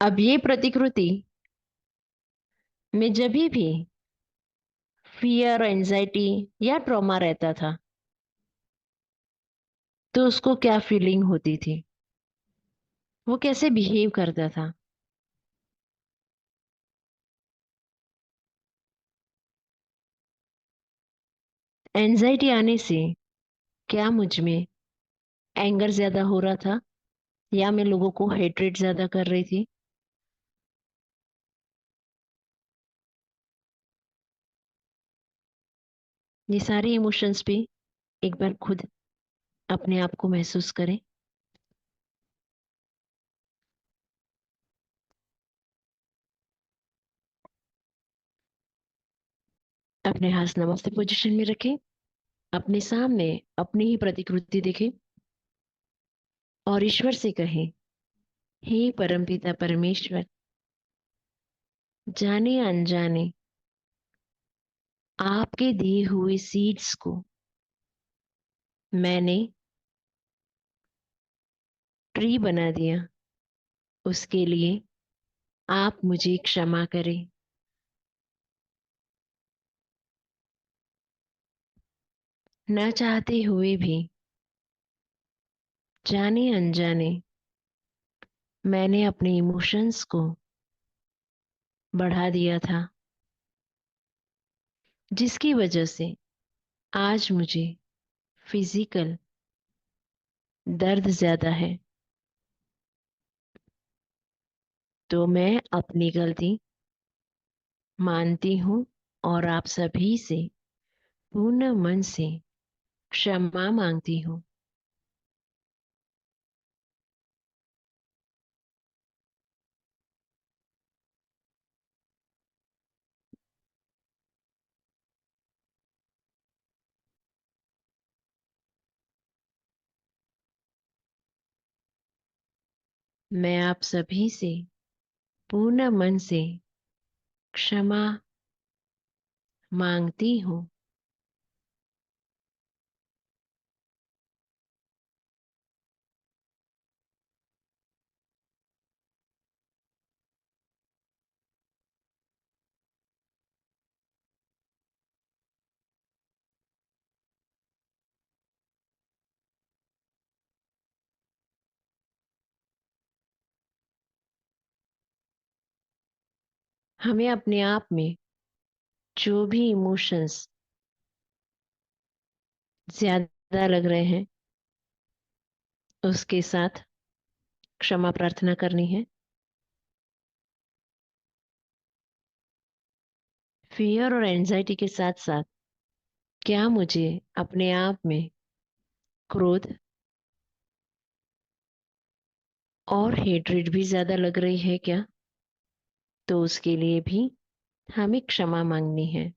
अब ये प्रतिकृति में जब भी फियर, एंजाइटी या ट्रॉमा रहता था तो उसको क्या फीलिंग होती थी, वो कैसे बिहेव करता था। एंजाइटी आने से क्या मुझ में एंगर ज्यादा हो रहा था या मैं लोगों को हेट्रेट ज्यादा कर रही थी। ये सारे इमोशंस भी एक बार खुद अपने आप को महसूस करें। अपने हाथ नमस्ते पोजीशन में रखें। अपने सामने अपनी ही प्रतिकृति देखें और ईश्वर से कहें, हे परमपिता परमेश्वर, जाने अनजाने आपके दिए हुए सीड्स को मैंने ट्री बना दिया, उसके लिए आप मुझे क्षमा करें। न चाहते हुए भी, जाने अनजाने मैंने अपने इमोशंस को बढ़ा दिया था, जिसकी वजह से आज मुझे फिजिकल दर्द ज्यादा है। तो मैं अपनी गलती मानती हूँ और आप सभी से पूर्ण मन से क्षमा मांगती हूँ। मैं आप सभी से पूर्ण मन से क्षमा मांगती हूँ। हमें अपने आप में जो भी इमोशंस ज्यादा लग रहे हैं उसके साथ क्षमा प्रार्थना करनी है। फियर और एंजाइटी के साथ साथ क्या मुझे अपने आप में क्रोध और हेट्रेड भी ज्यादा लग रही है क्या, तो उसके लिए भी हमें क्षमा मांगनी है।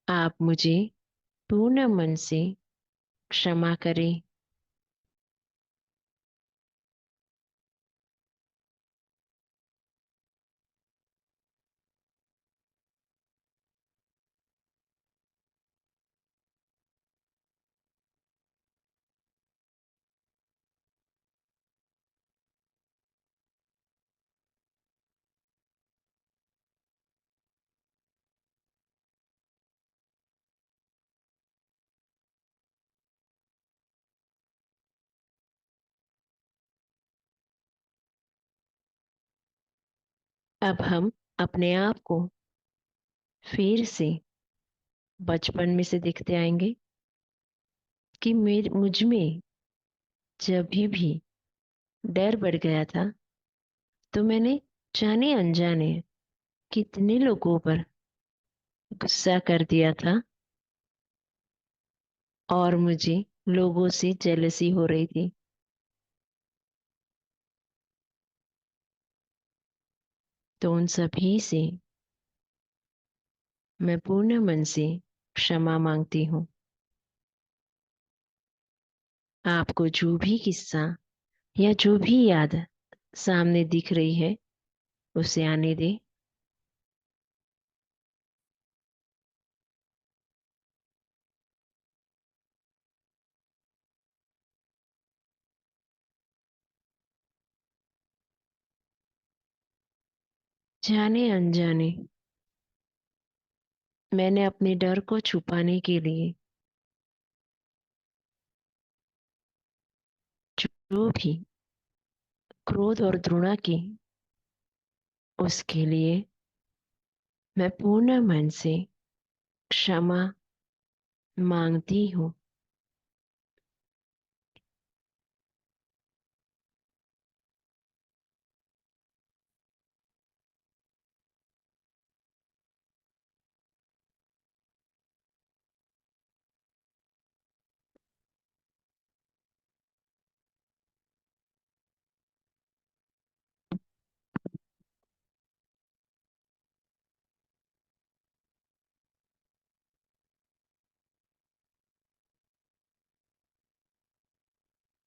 आप मुझे पूर्ण मन से क्षमा करें। अब हम अपने आप को फिर से बचपन में से देखते आएंगे कि मेरे मुझ में जब भी डर बढ़ गया था तो मैंने जाने अनजाने कितने लोगों पर गुस्सा कर दिया था और मुझे लोगों से जेलसी हो रही थी। तो उन सभी से मैं पूर्ण मन से क्षमा मांगती हूँ। आपको जो भी किस्सा या जो भी याद सामने दिख रही है उसे आने दे। जाने अनजाने मैंने अपने डर को छुपाने के लिए जो भी क्रोध और घृणा की, उसके लिए मैं पूर्ण मन से क्षमा मांगती हूँ।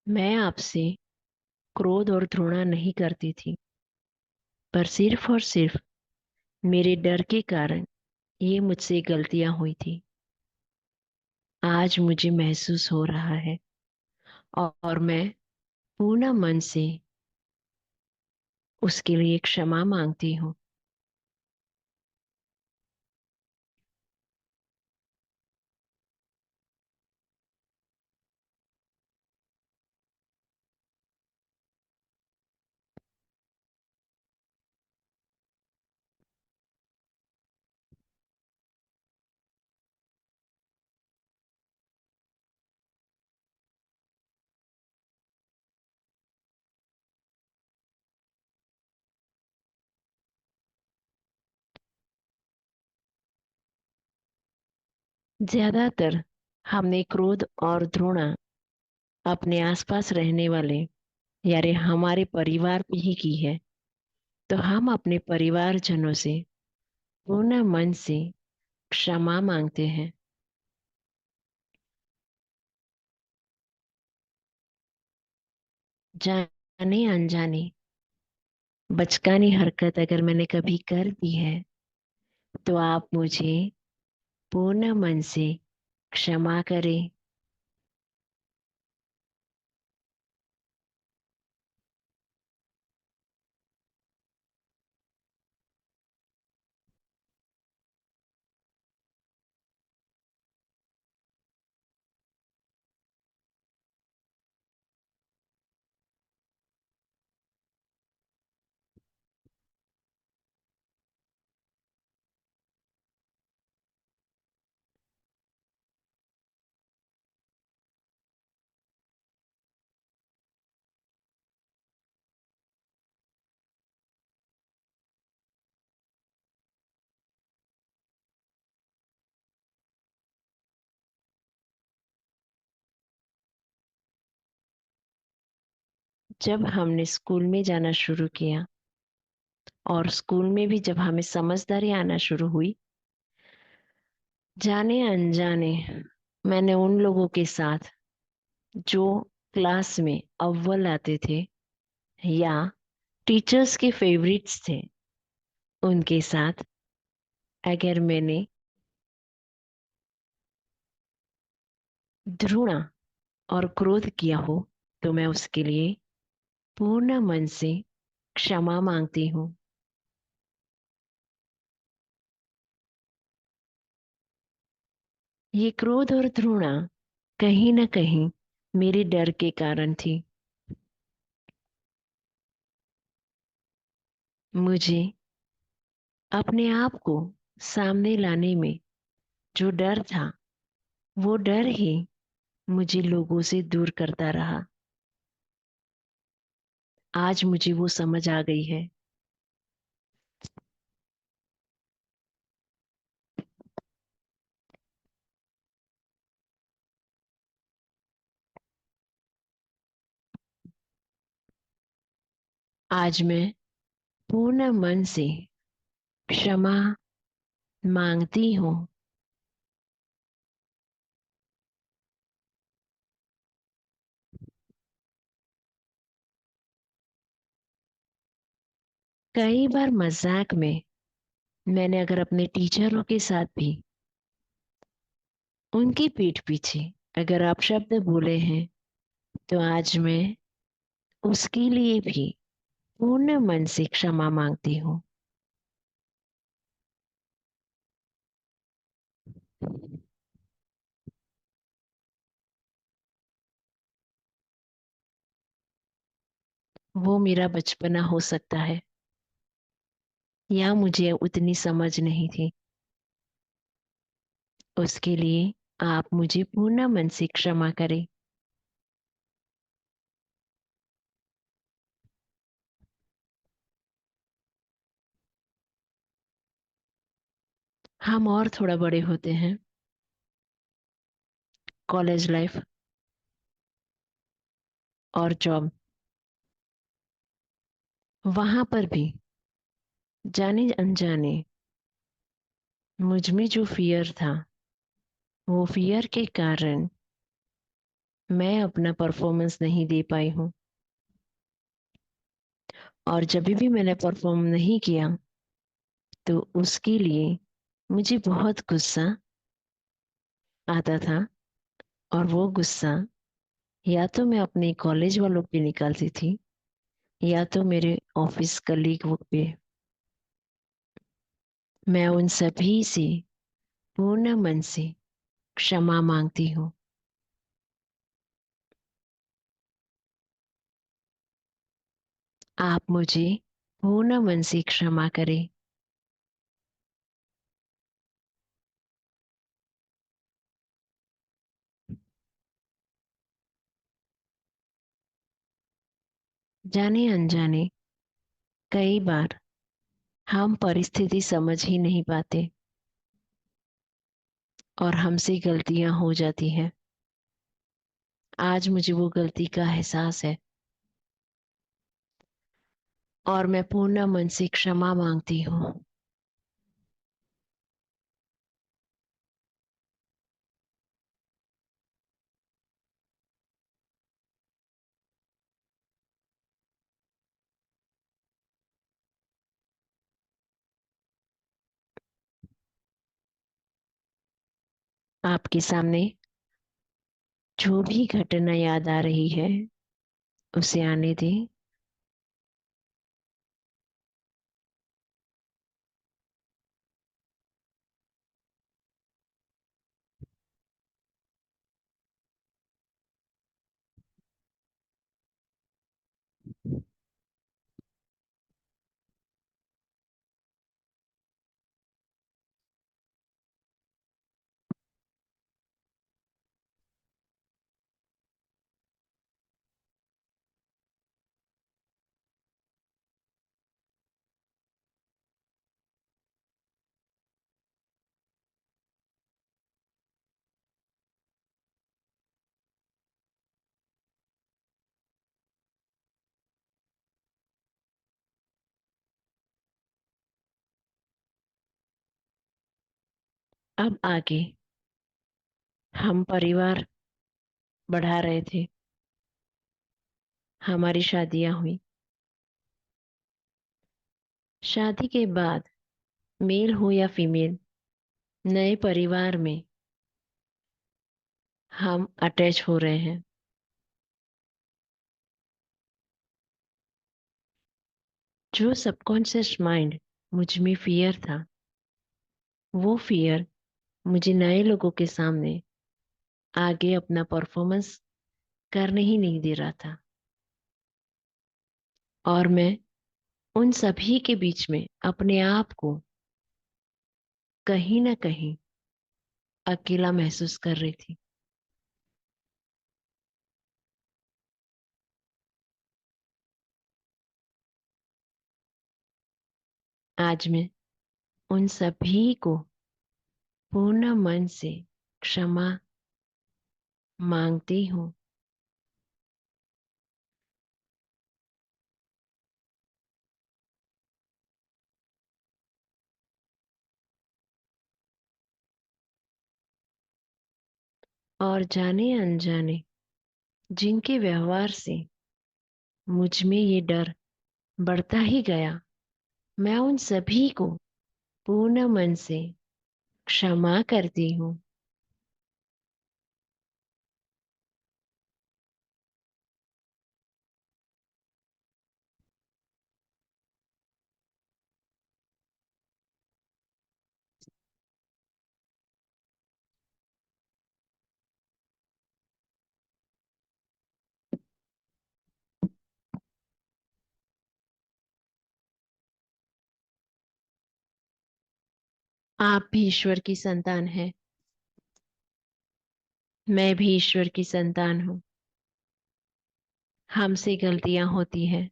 मैं आपसे क्रोध और घृणा नहीं करती थी, पर सिर्फ और सिर्फ मेरे डर के कारण ये मुझसे गलतियां हुई थी। आज मुझे महसूस हो रहा है और मैं पूर्ण मन से उसके लिए क्षमा मांगती हूँ। ज्यादातर हमने क्रोध और घृणा अपने आसपास रहने वाले यारे हमारे परिवार पे ही की है। तो हम अपने परिवारजनों से पूर्ण मन से क्षमा मांगते हैं। जाने अनजाने बचकानी हरकत अगर मैंने कभी कर दी है, तो आप मुझे पूर्ण मन से क्षमा करें। जब हमने स्कूल में जाना शुरू किया और स्कूल में भी जब हमें समझदारी आना शुरू हुई, जाने अनजाने मैंने उन लोगों के साथ जो क्लास में अव्वल आते थे या टीचर्स के फेवरेट्स थे, उनके साथ अगर मैंने घृणा और क्रोध किया हो, तो मैं उसके लिए पूर्ण मन से क्षमा मांगती हूँ। ये क्रोध और घृणा कहीं न कहीं मेरे डर के कारण थी। मुझे अपने आप को सामने लाने में जो डर था, वो डर ही मुझे लोगों से दूर करता रहा। आज मुझे वो समझ आ गई है। आज मैं पूर्ण मन से क्षमा मांगती हूँ। कई बार मजाक में मैंने अगर अपने टीचरों के साथ भी उनकी पीठ पीछे अगर आप शब्द बोले हैं, तो आज मैं उसके लिए भी पूर्ण मन से क्षमा मांगती हूँ। वो मेरा बचपना हो सकता है, या मुझे उतनी समझ नहीं थी। उसके लिए आप मुझे पूर्ण मन से क्षमा करें। हम और थोड़ा बड़े होते हैं। कॉलेज लाइफ और जॉब, वहां पर भी जाने अनजाने मुझ में जो फियर था, वो फियर के कारण मैं अपना परफॉर्मेंस नहीं दे पाई हूँ। और जब भी मैंने परफॉर्म नहीं किया, तो उसके लिए मुझे बहुत गुस्सा आता था। और वो गुस्सा या तो मैं अपने कॉलेज वालों पे निकालती थी, या तो मेरे ऑफिस कलीग पे। मैं उन सभी से पूर्ण मन से क्षमा मांगती हूँ। आप मुझे पूर्ण मन से क्षमा करें। जाने अनजाने कई बार हम परिस्थिति समझ ही नहीं पाते और हमसे गलतियां हो जाती हैं। आज मुझे वो गलती का एहसास है और मैं पूर्ण मन से क्षमा मांगती हूँ। आपके सामने जो भी घटना याद आ रही है, उसे आने दें। अब आगे हम परिवार बढ़ा रहे थे, हमारी शादियां हुई। शादी के बाद मेल हो या फीमेल, नए परिवार में हम अटैच हो रहे हैं। जो सबकॉन्शियस माइंड मुझ में फियर था, वो फियर मुझे नए लोगों के सामने आगे अपना परफॉर्मेंस करने ही नहीं दे रहा था। और मैं उन सभी के बीच में अपने आप को कहीं ना कहीं अकेला महसूस कर रही थी। आज मैं उन सभी को पूर्ण मन से क्षमा मांगती हूँ। और जाने अनजाने जिनके व्यवहार से मुझ में ये डर बढ़ता ही गया, मैं उन सभी को पूर्ण मन से क्षमा करती हूँ। आप भी ईश्वर की संतान हैं। मैं भी ईश्वर की संतान हूँ। हमसे गलतियां होती हैं।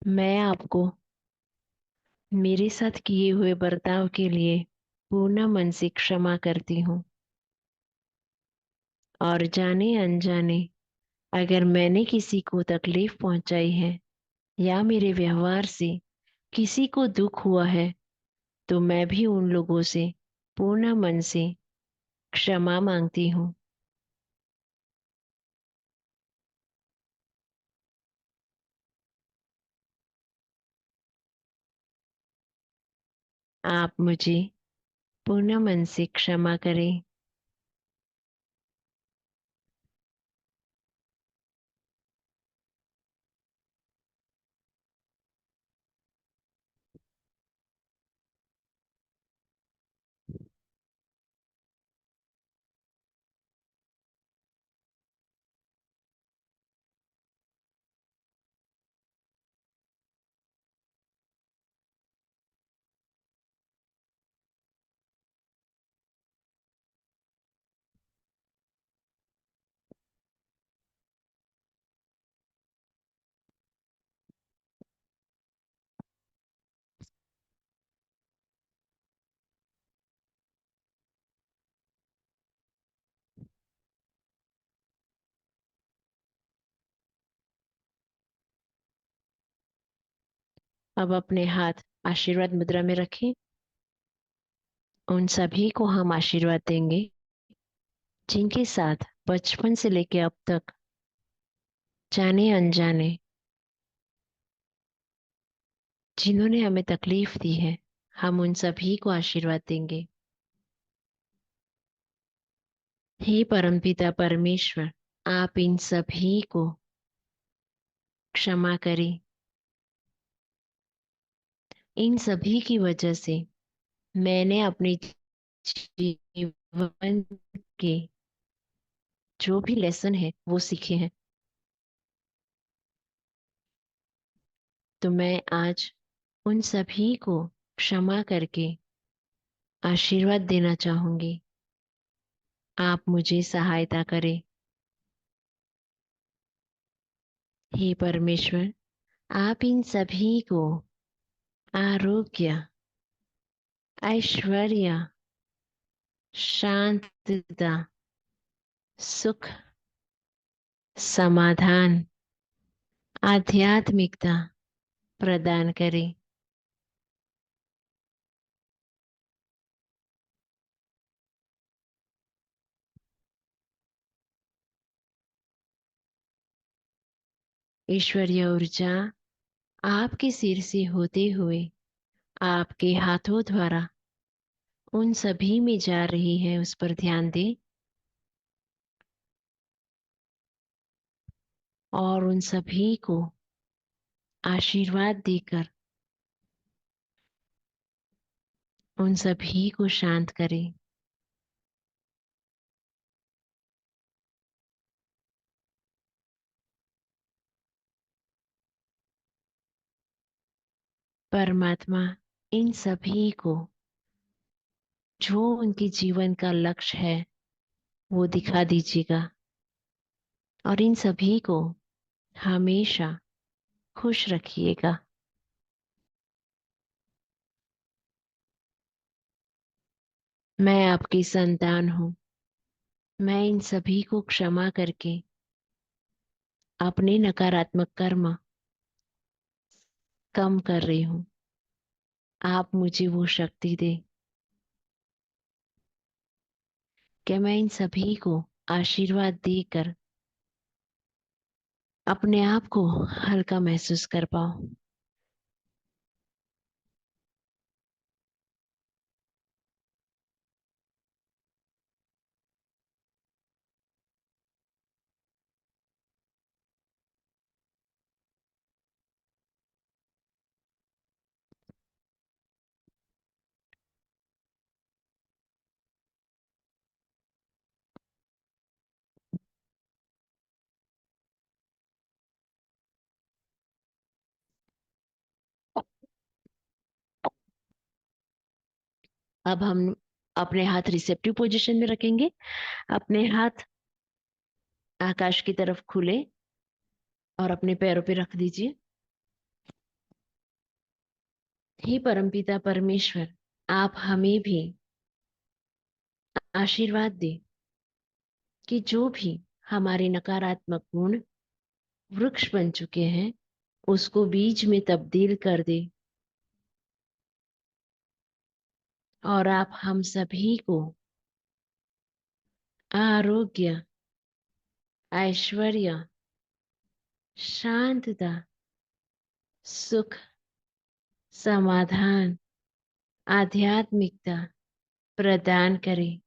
मैं आपको मेरे साथ किए हुए बर्ताव के लिए पूर्ण मन से क्षमा करती हूँ। और जाने अनजाने अगर मैंने किसी को तकलीफ पहुंचाई है या मेरे व्यवहार से किसी को दुख हुआ है, तो मैं भी उन लोगों से पूर्ण मन से क्षमा मांगती हूँ। आप मुझे पूर्ण मन से क्षमा करें। अब अपने हाथ आशीर्वाद मुद्रा में रखें। उन सभी को हम आशीर्वाद देंगे जिनके साथ बचपन से लेके अब तक जाने अनजाने जिन्होंने हमें तकलीफ दी है, हम उन सभी को आशीर्वाद देंगे। हे परमपिता परमेश्वर, आप इन सभी को क्षमा करें। इन सभी की वजह से मैंने अपने जीवन के जो भी लेसन है वो सीखे हैं। तो मैं आज उन सभी को क्षमा करके आशीर्वाद देना चाहूंगी। आप मुझे सहायता करें। हे परमेश्वर, आप इन सभी को आरोग्य, ऐश्वर्य, शांतता, सुख, समाधान, आध्यात्मिकता प्रदान करें। ईश्वरीय ऊर्जा आपके सिर से होते हुए आपके हाथों द्वारा उन सभी में जा रही है, उस पर ध्यान दें और उन सभी को आशीर्वाद देकर उन सभी को शांत करें। परमात्मा इन सभी को जो उनके जीवन का लक्ष्य है वो दिखा दीजिएगा और इन सभी को हमेशा खुश रखिएगा। मैं आपकी संतान हूँ। मैं इन सभी को क्षमा करके अपने नकारात्मक कर्म कम कर रही हूँ। आप मुझे वो शक्ति दे कि मैं इन सभी को आशीर्वाद देकर अपने आप को हल्का महसूस कर पाऊं। अब हम अपने हाथ रिसेप्टिव पोजीशन में रखेंगे। अपने हाथ आकाश की तरफ खुले और अपने पैरों पे रख दीजिए। हे परमपिता परमेश्वर, आप हमें भी आशीर्वाद दें कि जो भी हमारे नकारात्मक गुण वृक्ष बन चुके हैं उसको बीज में तब्दील कर दे, और आप हम सभी को आरोग्य, ऐश्वर्य, शांतता, सुख, समाधान, आध्यात्मिकता प्रदान करें।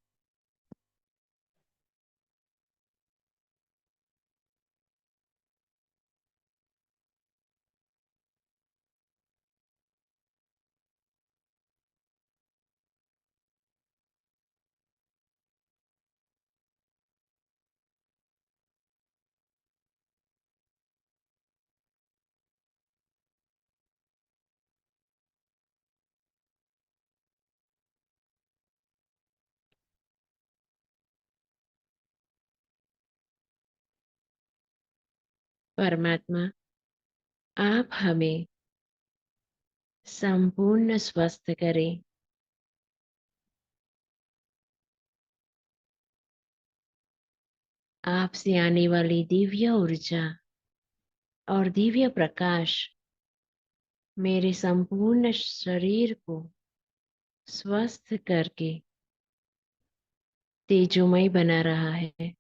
परमात्मा, आप हमें संपूर्ण स्वस्थ करें। आपसे आने वाली दिव्य ऊर्जा और दिव्य प्रकाश मेरे संपूर्ण शरीर को स्वस्थ करके तेजोमय बना रहा है।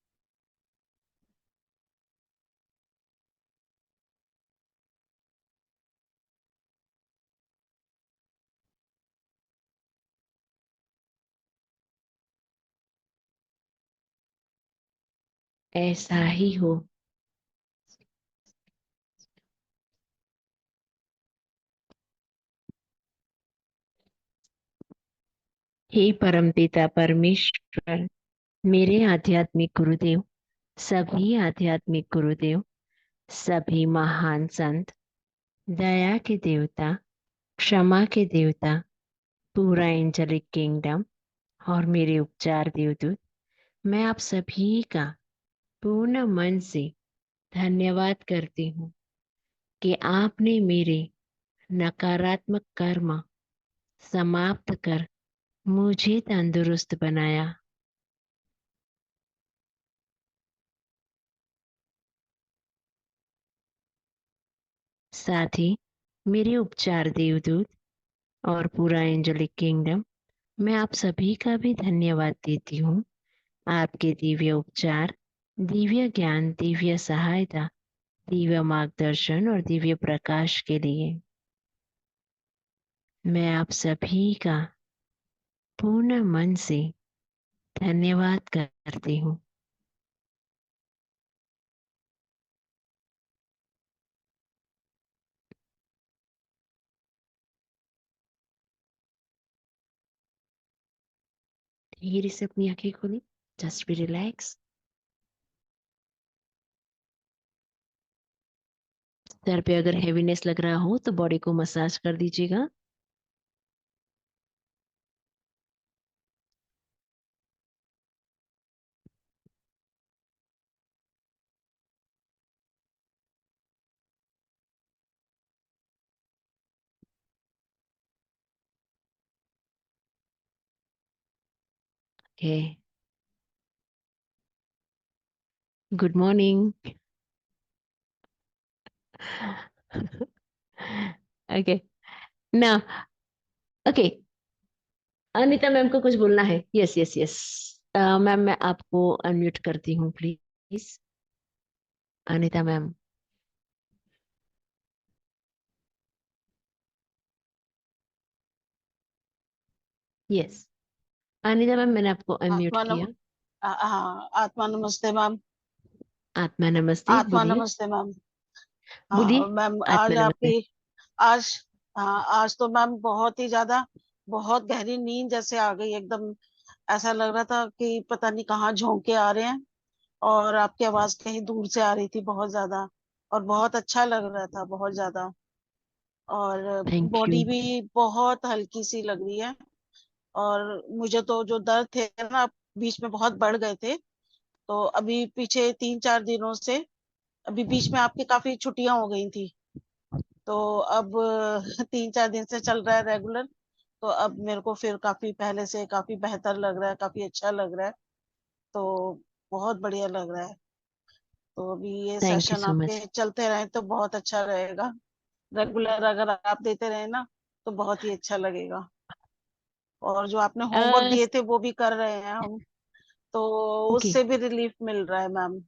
ऐसा ही हो। हे परमपिता परमेश्वर, मेरे आध्यात्मिक गुरुदेव, सभी आध्यात्मिक गुरुदेव, सभी महान संत, दया के देवता, क्षमा के देवता, पूरा एंजेलिक किंगडम और मेरे उपचार देवदूत, मैं आप सभी का पूर्ण मन से धन्यवाद करती हूँ कि आपने मेरे नकारात्मक कर्म समाप्त कर मुझे तंदुरुस्त बनाया। साथ ही मेरे उपचार देवदूत और पूरा एंजेलिक किंगडम, मैं आप सभी का भी धन्यवाद देती हूँ आपके दिव्य उपचार, दिव्य ज्ञान, दिव्य सहायता, दिव्य मार्गदर्शन और दिव्य प्रकाश के लिए। मैं आप सभी का पूर्ण मन से धन्यवाद करती हूँ। धीरे से अपनी आंखें खोली। Just be relax. सर पे अगर हेवीनेस लग रहा हो तो बॉडी को मसाज कर दीजिएगा। Okay, good morning. ओके, ना, ओके, अनीता मैम को कुछ बोलना है। यस यस यस, मैम मैं आपको अनम्यूट करती हूँ please. Anita ma'am. Yes, Anita ma'am मैंने आपको अनम्यूट आत्मा किया। हाँ, आत्मा नमस्ते मैम। आत्मा नमस्ते, आत्मा बोलिए। नमस्ते मैम। हाँ बोलिए, मैम, आज आत्मा नमस्ते। आपकी आज हाँ, आज तो मैम बहुत ही ज्यादा, बहुत गहरी नींद जैसे आ गई एकदम। ऐसा लग रहा था कि पता नहीं कहाँ झोंके आ रहे हैं, और आपकी आवाज कहीं दूर से आ रही थी बहुत ज्यादा। और बहुत अच्छा लग रहा था, बहुत ज्यादा। और थैंक यू। बॉडी भी बहुत हल्की सी लग रही है। और मुझे तो जो दर्द थे ना, बीच में बहुत बढ़ गए थे। तो अभी पीछे 3-4 दिनों से, अभी बीच में आपकी काफी छुट्टियां हो गई थी, तो अब 3-4 दिन से चल रहा है रेगुलर। तो अब मेरे को फिर काफी पहले से काफी बेहतर लग रहा है, काफी अच्छा लग रहा है। तो बहुत बढ़िया लग रहा है। तो अभी ये thank you session so much. आपके चलते रहे तो बहुत अच्छा रहेगा। रेगुलर अगर आप देते रहे ना, तो बहुत ही अच्छा लगेगा। और जो आपने होमवर्क दिए थे वो भी कर रहे हैं हम, तो ओके। उससे भी रिलीफ मिल रहा है मैम।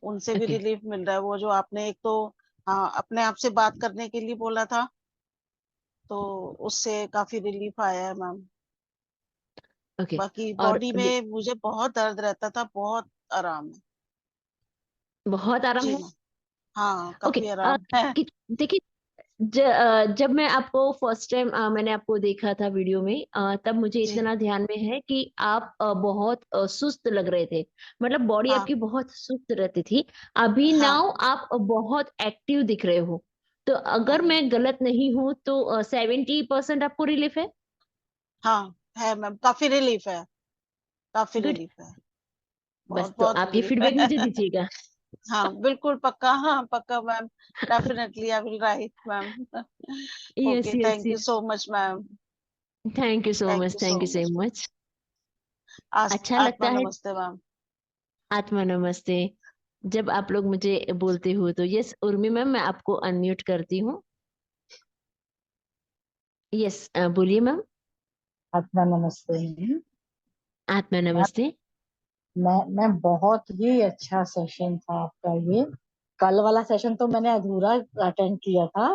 उनसे भी ओके। रिलीफ मिल रहा है। वो जो आपने एक तो, हाँ, अपने आप से बात करने के लिए बोला था, तो उससे काफी रिलीफ आया है मैम। ओके। बाकी और बॉडी में मुझे बहुत दर्द रहता था, बहुत आराम है। बहुत आराम जी है। मैम। हाँ, ओके। काफी आराम है। देखिए, जब मैं आपको फर्स्ट टाइम मैंने आपको देखा था वीडियो में, तब मुझे जी। इतना ध्यान में है कि आप बहुत सुस्त लग रहे थे। मतलब बॉडी हाँ। आपकी बहुत सुस्त रहती थी। अभी हाँ। नाउ आप बहुत एक्टिव दिख रहे हो। तो अगर हाँ। मैं गलत नहीं हूं तो 70% आपको रिलीफ है। हाँ है मैम, काफी रिलीफ है। काफी गुड। रिलीफ है। बस बहुत तो बहुत आप ये रिलीफ फीडबैक मुझे है। दीजिएगा। हाँ बिल्कुल पक्का, हाँ पक्का ma'am. Definitely I will write ma'am. Yes, okay, yes, thank you yes. So much ma'am. Thank you so thank much, you thank so you so much. Much. आज अच्छा आत्मा लगता है। नमस्ते मैम। आत्मा नमस्ते। जब आप लोग मुझे बोलते हो तो यस उर्मी मैम, मैं आपको अनम्यूट करती हूँ। यस, बोलिए मैम। अपना नमस्ते। आत्मा मैं नमस्ते। मैं बहुत ही अच्छा सेशन था आपका ये। कल वाला सेशन तो मैंने अधूरा अटेंड किया था।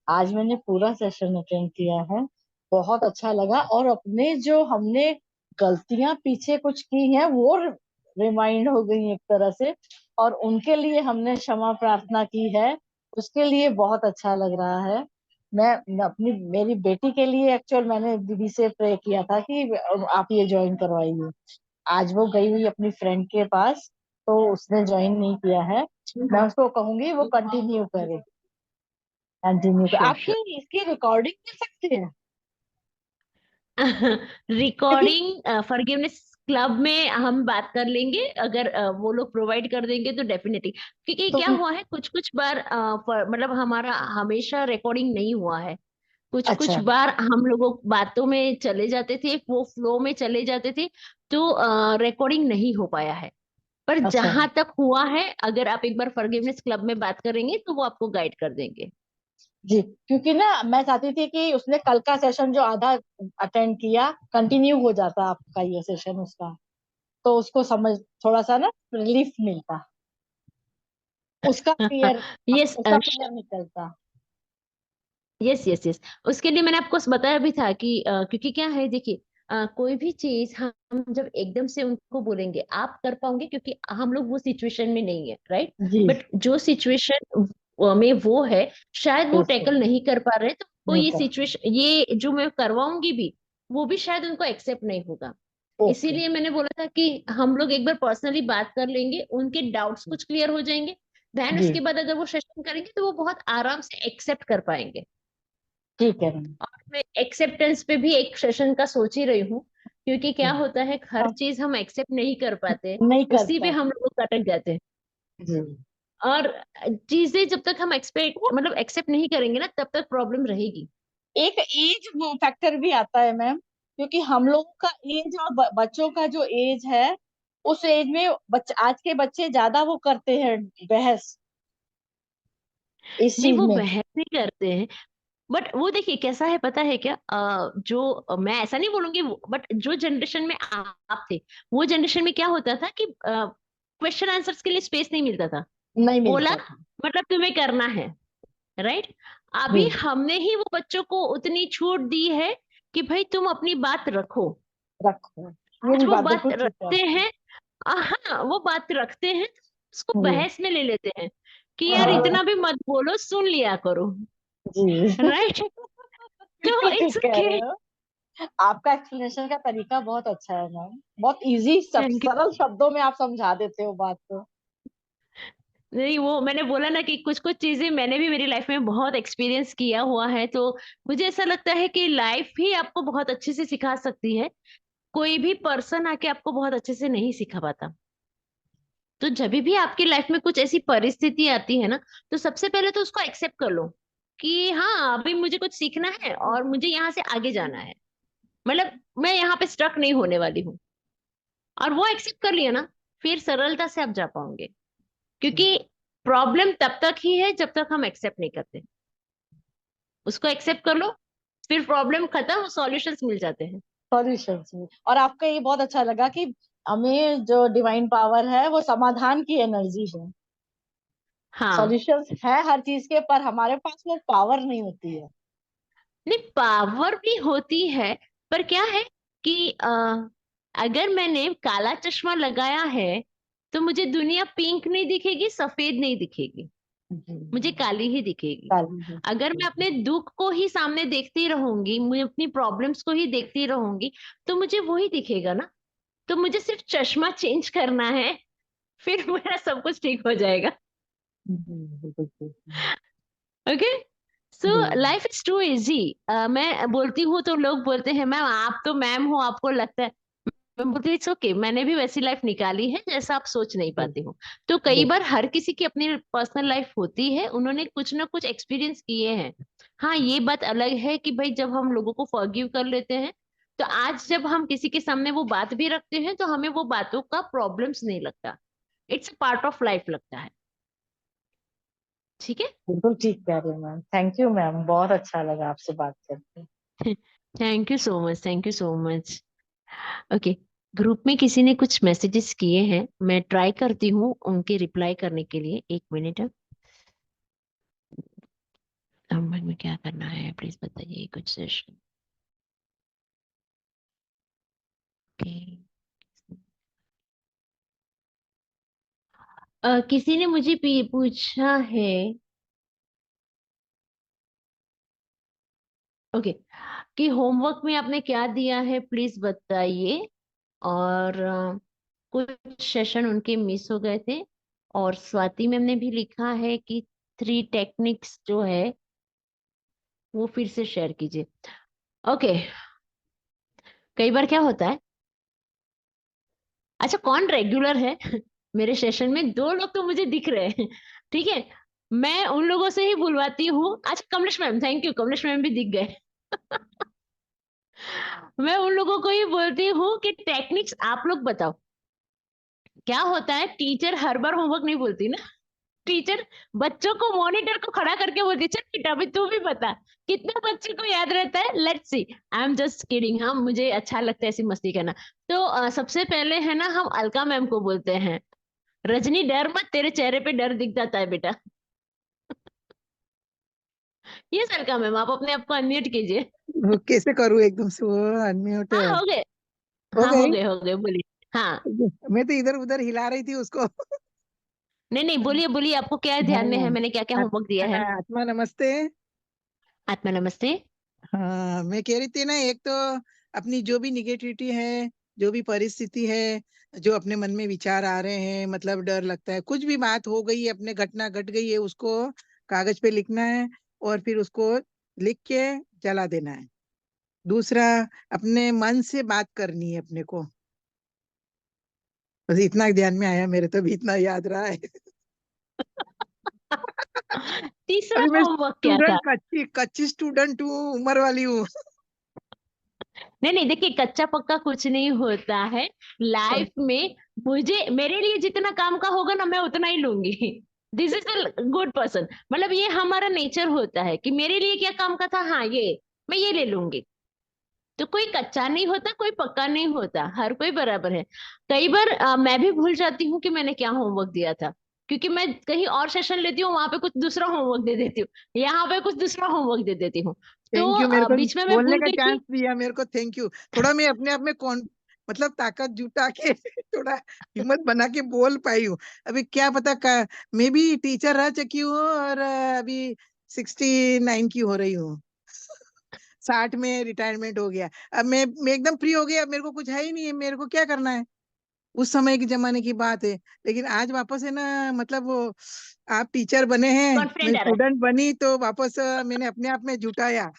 आज मैंने पूरा सेशन अटेंड किया है। बहुत अच्छा लगा, और अपने जो हमने गलतियां पीछे कुछ की हैं वो रिमाइंड हो गई एक तरह से, और उनके लिए हमने क्षमा प्रार्थना की है। उसके लिए बहुत अच्छा लग रहा है। मैं अपनी मेरी बेटी के लिए एक्चुअल मैंने दीदी से प्रे किया था कि आप ये ज्वाइन करवाइए। आज वो गई हुई अपनी फ्रेंड के पास, तो उसने ज्वाइन नहीं किया है। मैं उसको कहूंगी वो कंटिन्यू करे। श्योर, आपकी श्योर। इसकी रिकॉर्डिंग कर सकते हैं, क्योंकि रिकॉर्डिंग फॉरगिवनेस क्लब में हम बात कर लेंगे, अगर वो लोग प्रोवाइड कर देंगे तो डेफिनेटली। क्योंकि क्या तुम। हुआ है, कुछ कुछ बार मतलब हमारा हमेशा रिकॉर्डिंग नहीं हुआ है। कुछ कुछ अच्छा। बार हम लोगों बातों में चले जाते थे, वो फ्लो में चले जाते थे, तो रिकॉर्डिंग नहीं हो पाया है। पर अच्छा जहां तक हुआ है, अगर आप एक बार फॉरगिवनेस क्लब में बात करेंगे तो वो आपको गाइड कर देंगे। जी, क्योंकि ना मैं चाहती थी कि उसने कल का सेशन जो आधा अटेंड किया कंटिन्यू हो जाता आपका ये सेशन उसका, तो उसको समझ थोड़ा सा ना रिलीफ मिलता, उसका क्लियर यस। उसका क्लियर निकलता। Yes, yes, yes. उसके लिए मैंने आपको बताया भी था कि क्योंकि क्या है, देखिए, कोई भी चीज हम जब एकदम से उनको बोलेंगे आप कर पाओगे, क्योंकि हम लोग वो सिचुएशन में नहीं है, राइट। जी। बट जो सिचुएशन में वो है, शायद वो बिल्कुल। टैकल नहीं कर पा रहे, तो वो नहीं ये कर। सिचुएशन, ये जो मैं करवाऊंगी भी, वो भी शायद उनको एक्सेप्ट नहीं होगा। ओके। इसीलिए मैंने बोला था कि हम लोग एक बार पर्सनली बात कर लेंगे, उनके डाउट्स कुछ क्लियर हो जाएंगे। देन जी। उसके बाद अगर वो सेशन करेंगे तो वो बहुत आराम से एक्सेप्ट कर पाएंगे। ठीक है मैम। और मैं एक्सेप्टेंस पे भी एक सेशन का सोच ही रही हूँ, क्योंकि क्या होता है, हर हाँ, चीज हम एक्सेप्ट नहीं कर पाते, नहीं कर उसी पे हम पाते। लोग अटक जाते हैं। जी। और चीजें जब तक हम एक्सपेक्ट मतलब एक्सेप्ट नहीं करेंगे ना, तब तक प्रॉब्लम रहेगी। एक एज फैक्टर भी आता है मैम, क्योंकि हम लोगों का एज और बच्चों का जो एज है, उस एज में आज के बच्चे ज्यादा वो करते हैं बहस इस नहीं, चीज वो में। बहस नहीं करते हैं। बट वो देखिए कैसा है, पता है क्या, मैं ऐसा नहीं बोलूंगी, बट जो जनरेशन में आप थे, वो जनरेशन में क्या होता था कि क्वेश्चन आंसर्स के लिए स्पेस नहीं मिलता था। नहीं बोला मिलता था। मतलब तुम्हें करना है, राइट। जी। अभी हमने ही वो बच्चों को उतनी छूट दी है कि भाई तुम अपनी बात रखो। रखो। ये आज भी वो बात बात बिल्कुल ठीक है रखते आपकी। हैं। हाँ, वो बात रखते हैं, उसको जी। बहस में ले लेते हैं कि यार हाँ। इतना भी मत बोलो, सुन लिया करो। जी। राइट। तो बिल्कुल इट्स ठीक कह ओके। रहे हो। आपका एक्सप्लेनेशन का तरीका बहुत अच्छा है मैम। बहुत इजी, सब थैंक यू। सरल शब्दों में आप समझा देते हो बात को। नहीं, वो मैंने बोला ना कि कुछ कुछ चीजें मैंने भी मेरी लाइफ में बहुत एक्सपीरियंस किया हुआ है, तो मुझे ऐसा लगता है कि लाइफ ही आपको बहुत अच्छे से सिखा सकती है। कोई भी पर्सन आके आपको बहुत अच्छे से नहीं सिखा पाता। तो जब भी आपकी लाइफ में कुछ ऐसी परिस्थिति आती है ना, तो सबसे पहले तो उसको एक्सेप्ट कर लो कि हाँ, अभी मुझे कुछ सीखना है और मुझे यहाँ से आगे जाना है। मतलब मैं यहाँ पे स्टक नहीं होने वाली हूँ। और वो एक्सेप्ट कर लिया ना, फिर सरलता से आप जा पाओगे। क्योंकि प्रॉब्लम तब तक ही है जब तक हम एक्सेप्ट नहीं करते। उसको एक्सेप्ट कर लो, फिर प्रॉब्लम खत्म, सॉल्यूशंस मिल जाते हैं। सॉल्यूशंस में। और आपका ये बहुत अच्छा लगा कि हमें जो डिवाइन पावर है वो समाधान की एनर्जी है। हाँ। सॉल्यूशंस है हर चीज के, पर हमारे पास वो पावर नहीं होती है। नहीं, पावर भी होती है, पर क्या है कि अगर मैंने काला चश्मा लगाया है तो मुझे दुनिया पिंक नहीं दिखेगी, सफेद नहीं दिखेगी, मुझे जी। काली ही दिखेगी। काली है। अगर मैं अपने दुख को ही सामने देखती रहूंगी, मुझे अपनी प्रॉब्लम्स को ही देखती रहूंगी, तो मुझे वही दिखेगा ना। तो मुझे सिर्फ चश्मा चेंज करना है, फिर मेरा सब कुछ ठीक हो जाएगा। बिल्कुल ठीक है। ओके। सो जी। Life is too easy. मैं बोलती हूँ तो लोग बोलते हैं मैम आप तो मैम हो, आपको लगता है। मैं बोलती हूँ इट्स ओके, मैंने भी वैसी लाइफ निकाली है जैसा आप सोच नहीं जी। पाते हो। तो कई जी। बार हर किसी की अपनी पर्सनल लाइफ होती है, उन्होंने कुछ ना कुछ एक्सपीरियंस किए हैं। हाँ, ये बात अलग है कि भाई जब हम लोगों को फॉरगिव कर लेते हैं, तो आज जब हम किसी के सामने वो बात भी रखते हैं तो हमें वो बातों का प्रॉब्लम्स नहीं लगता। इट्स पार्ट ऑफ लाइफ लगता है। ठीक है। बिल्कुल ठीक कह रहे हो मैम। थैंक यू मैम, बहुत अच्छा लगा आपसे बात करके। Thank you so much, thank you so much. Okay. Group में किसी ने कुछ मैसेजेस किए हैं, मैं ट्राई करती हूँ उनके रिप्लाई करने के लिए। एक मिनट। अब में क्या करना है प्लीज बताइए कुछ सेशन। ओके। किसी ने मुझे पूछा है। ओके। कि होमवर्क में आपने क्या दिया है प्लीज बताइए। और कुछ सेशन उनके मिस हो गए थे। और स्वाति मैम ने भी लिखा है कि 3 टेक्निक्स जो है वो फिर से शेयर कीजिए। ओके। कई बार क्या होता है। अच्छा, कौन रेगुलर है मेरे सेशन में? 2 लोग तो मुझे दिख रहे हैं। ठीक है। मैं उन लोगों से ही बुलवाती हूँ। अच्छा, Kamlesh ma'am, thank you, Kamlesh ma'am भी दिख गए। मैं उन लोगों को ही बोलती हूँ कि टेक्निक्स आप लोग बताओ। क्या होता है, टीचर हर बार होमवर्क नहीं बोलती ना। टीचर बच्चों को मॉनिटर को खड़ा करके बोलती है, चल बेटा अभी तू भी बता कितने बच्चे को याद रहता है, let's see. I am just kidding. हाँ, मुझे अच्छा लगता है ऐसी मस्ती करना। तो सबसे पहले है ना, हम अलका मैम को बोलते हैं, रजनी डर मत, तेरे चेहरे पे डर दिख जाता है बेटा। ये अलका मैम, आप अपने आप को अनम्यूट कीजिए। वो कैसे करूँ एकदम से वो अनम्यूट? हाँ, हो गए। हो हाँ, गई। हो गए, बोलिए। हाँ। मैं तो इधर उधर हिला रही थी उसको। नहीं नहीं, बोलिए बोलिए, आपको क्या ध्यान में है, हाँ। मैंने क्या क्या होमवर्क दिया है? आत्मा नमस्ते। आत्मा नमस्ते। हाँ, मैं कह रही थी ना, एक तो अपनी जो भी निगेटिविटी है, जो भी परिस्थिति है, जो अपने मन में विचार आ रहे हैं, मतलब डर लगता है, कुछ भी बात हो गई है, अपने घटना घट गई है, उसको कागज पे लिखना है और फिर उसको लिख के जला देना है। दूसरा, अपने मन से बात करनी है अपने को। बस इतना ध्यान में आया मेरे, तो भी इतना याद रहा है। तीसरा अभी मैं होमवर्क क्या था? स्टूडेंट, कच्ची कच्ची स्टूडेंट हूँ, उम्र वाली हूँ। नहीं नहीं, देखिए, कच्चा पक्का कुछ नहीं होता है लाइफ में। मुझे मेरे लिए जितना काम का होगा ना, मैं उतना ही लूंगी। This is a good person. मतलब ये हमारा नेचर होता है कि मेरे लिए क्या काम का था, हाँ ये मैं ये ले लूंगी। तो कोई कच्चा नहीं होता, कोई पक्का नहीं होता, हर कोई बराबर है। कई बार मैं भी भूल जाती हूँ कि मैंने क्या होमवर्क दिया था। क्योंकि मैं कहीं और सेशन लेती हूँ, वहां पे कुछ दूसरा होमवर्क दे देती हूँ, यहाँ पे कुछ दूसरा होमवर्क दे देती हूँ। तो थैंक यू, मेरे को बीच में मैं बोलने भूल का गई चांस थी। दिया मेरे को, थैंक यू। थोड़ा मैं अपने आप में कौन, मतलब ताकत जुटा के थोड़ा हिम्मत बना के बोल पाई हूँ। अभी क्या पता का, मैं भी टीचर रह चुकी हूँ और अभी 69 की हो रही हूँ। 60 में रिटायरमेंट हो गया। अब मैं एकदम फ्री हो गया, अब मेरे को कुछ है ही नहीं है, मेरे को क्या करना है? उस समय के जमाने की बात है। लेकिन आज वापस है ना, मतलब वो आप टीचर बने हैं, मैं कॉन्फिडेंट आ रहा है। स्टूडेंट बनी, तो वापस मैंने अपने आप में जुटाया।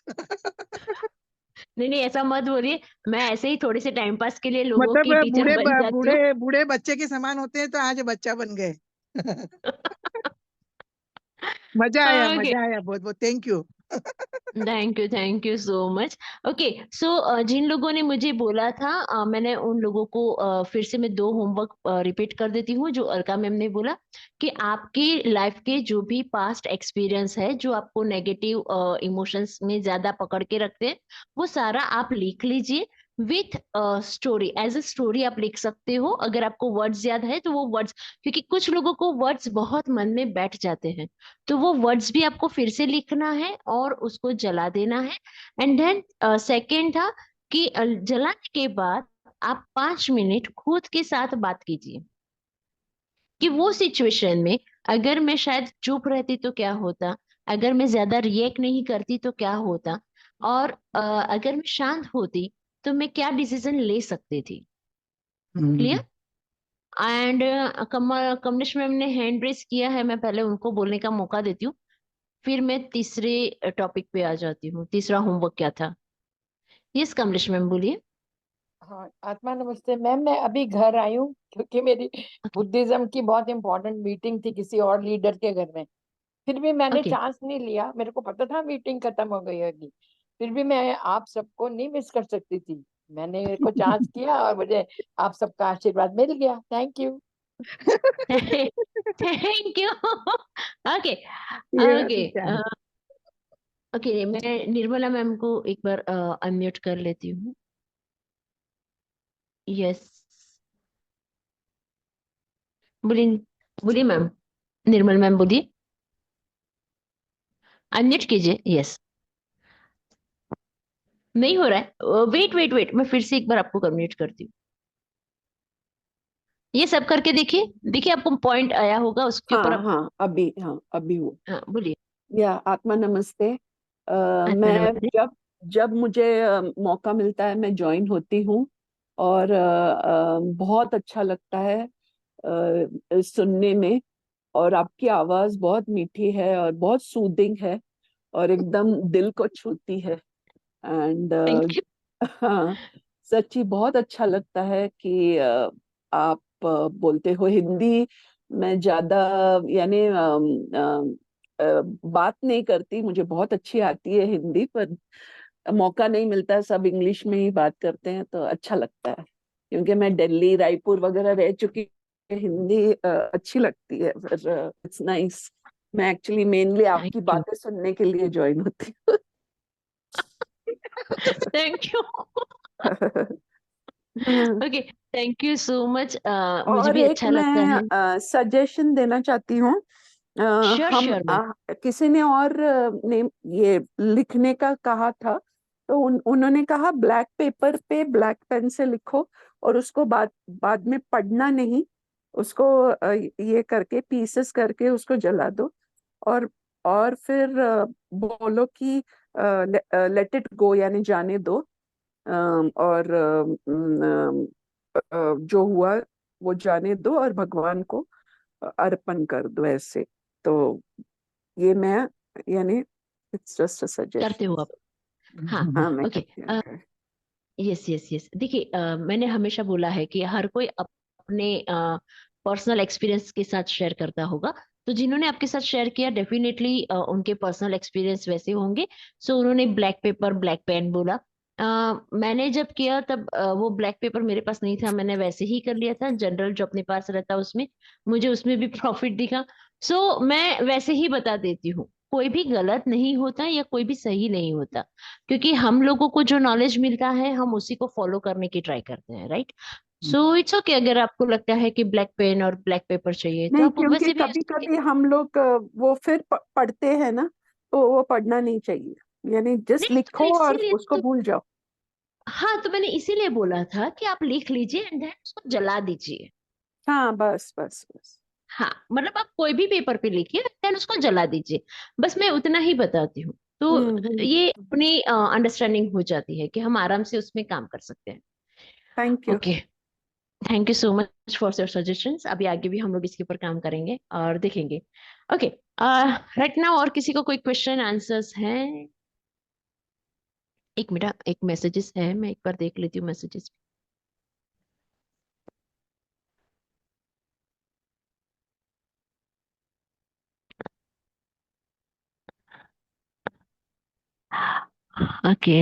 नहीं नहीं, ऐसा मत बोलिए। मैं ऐसे ही थोड़े से टाइम पास के लिए लोगों मतलब की टीचर बन जाती हूँ। बूढ़े बूढ़े बच्चे के समान होते हैं, तो आज बच्चा बन गए। ओके, मजा आया, बहुत बहुत thank you. Thank you so much. Okay, so जिन लोगों ने मुझे बोला था, मैंने उन लोगों को फिर से मैं 2 होमवर्क रिपीट कर देती हूँ जो अलका मैम ने बोला, कि आपकी लाइफ के जो भी पास्ट एक्सपीरियंस है जो आपको नेगेटिव इमोशंस में ज्यादा पकड़ के रखते हैं, वो सारा आप लिख लीजिए with story. As a story आप लिख सकते हो, अगर आपको वर्ड्स याद है तो वो वर्ड्स, क्योंकि कुछ लोगों को वर्ड्स बहुत मन में बैठ जाते हैं, तो वो वर्ड्स भी आपको फिर से लिखना है और उसको जला देना है। एंड देन सेकेंड था कि जलाने के बाद आप 5 मिनट खुद के साथ बात कीजिए कि वो सिचुएशन में अगर मैं शायद चुप रहती तो क्या होता, अगर मैं ज्यादा रिएक्ट नहीं करती तो क्या होता, और अगर मैं शांत होती तो मैं क्या डिसीजन ले सकती थी। हम्म। क्लियर? एंड कमलेश मैम ने हैंड रेस किया है, मैं पहले उनको बोलने का मौका देती हूँ, फिर मैं तीसरे टॉपिक पे आ जाती हूँ। तीसरा होमवर्क क्या था? यस कमलेश मैम बोलिए। हाँ आत्मा नमस्ते मैम, मैं अभी घर आई हूँ क्योंकि मेरी ओके बुद्धिज्म की बहुत इंपॉर्टेंट मीटिंग थी किसी और लीडर के घर में। फिर भी मैंने ओके। चांस नहीं लिया, मेरे को पता था मीटिंग खत्म हो गई होगी। फिर भी मैं आप सबको नहीं मिस कर सकती थी। मैंने मेरे को चांस किया और मुझे आप सबका आशीर्वाद मिल गया। Thank you. Thank you. Okay okay क्या? ओके, मैं निर्मला मैम को एक बार अनम्यूट कर लेती हूँ। यस, बोलिए, बोलिए मैम। निर्मल मैम बोलिए, अनम्यूट कीजिए। यस, नहीं हो रहा है। वेट वेट वेट, मैं फिर से एक बार आपको अनम्यूट करती हूँ। ये सब करके देखिए, देखिए आपको पॉइंट आया होगा उसके ऊपर हाँ आप। हाँ, हाँ अभी हुआ। हाँ, बोलिए। या आत्मा नमस्ते। आत्मा मैं नमस्ते। जब जब मुझे मौका मिलता है मैं ज्वाइन होती हूँ, और बहुत अच्छा लगता है सुनने में। और आपकी आवाज बहुत मीठी है और बहुत सूदिंग है और एकदम दिल को छूती है। And thank you. हाँ, सच्ची बहुत अच्छा लगता है कि आप बोलते हो हिंदी। मैं ज्यादा यानी बात नहीं करती, मुझे बहुत अच्छी आती है हिंदी, पर मौका नहीं मिलता, सब इंग्लिश में ही बात करते हैं तो अच्छा लगता है। क्योंकि मैं दिल्ली रायपुर वगैरह रह चुकी हूँ, हिंदी अच्छी लगती है, फिर इट्स नाइस। मैं एक्चुअली मेनली आपकी थैंक यू। बातें सुनने के लिए ज्वाइन होती थैंक यू। हूँ। Okay, thank you so much. मुझे और भी एक अच्छा लगता है। मैं सजेशन देना चाहती हूँ। अ, श्योर हम श्योर मैम। किसी ने और ने ये लिखने का कहा था, तो उन्होंने कहा ब्लैक पेपर पे ब्लैक पेन से लिखो, और उसको बाद बाद में पढ़ना नहीं, उसको ये करके पीसेस करके उसको जला दो, और फिर बोलो कि लेट इट गो, यानी जाने दो। और जो हुआ वो जाने दो और भगवान को अर्पण कर दो, ऐसे। तो ये मैं यानी इट्स जस्ट अ करते हो सजेशन। आप? हाँ। हाँ, मैं ओके। करती हूँ। यस यस यस, देखिए मैंने हमेशा बोला है कि हर कोई अपने पर्सनल एक्सपीरियंस के साथ शेयर करता होगा। तो जिन्होंने आपके साथ शेयर किया, डेफिनेटली उनके पर्सनल एक्सपीरियंस वैसे होंगे। सो उन्होंने ब्लैक पेपर ब्लैक पेन बोला। मैंने जब किया तब वो ब्लैक पेपर मेरे पास नहीं था, मैंने वैसे ही कर लिया था, जनरल जो अपने पास रहता उसमें। मुझे उसमें भी प्रॉफिट दिखा। सो मैं वैसे ही बता देती हूँ, कोई भी गलत नहीं होता या कोई भी सही नहीं होता, क्योंकि हम लोगों को जो नॉलेज मिलता है हम उसी को फॉलो करने की ट्राई करते हैं, राइट? सो इट्स ओके, अगर आपको लगता है कि ब्लैक पेन और ब्लैक पेपर चाहिए तो नहीं, आप क्योंकि वैसे भी कभी कभी हम लोग वो फिर पढ़ते हैं ना, तो वो पढ़ना नहीं चाहिए, यानी जस्ट नहीं तो लिखो और इसीलिए उसको तो, भूल जाओ। हाँ तो मैंने इसीलिए बोला था कि आप लिख लीजिए एंड देन उसको जला दीजिए। हाँ, बस बस बस। हाँ, मतलब आप कोई भी पेपर पे लिखिए देन उसको जला दीजिए। बस मैं उतना ही बताती हूँ, तो हम्म। ये अपनी अंडरस्टैंडिंग हो जाती है कि हम आराम से उसमें काम कर सकते हैं। Thank you. Okay. Thank you so much for your suggestions. अभी आगे भी हम लोग इसके ऊपर काम करेंगे और देखेंगे। ओके, राइट नाउ और किसी को कोई क्वेश्चन आंसर्स हैं? एक मिनट, एक मैसेजेस है, मैं एक बार देख लेती हूँ मैसेजेस। ओके,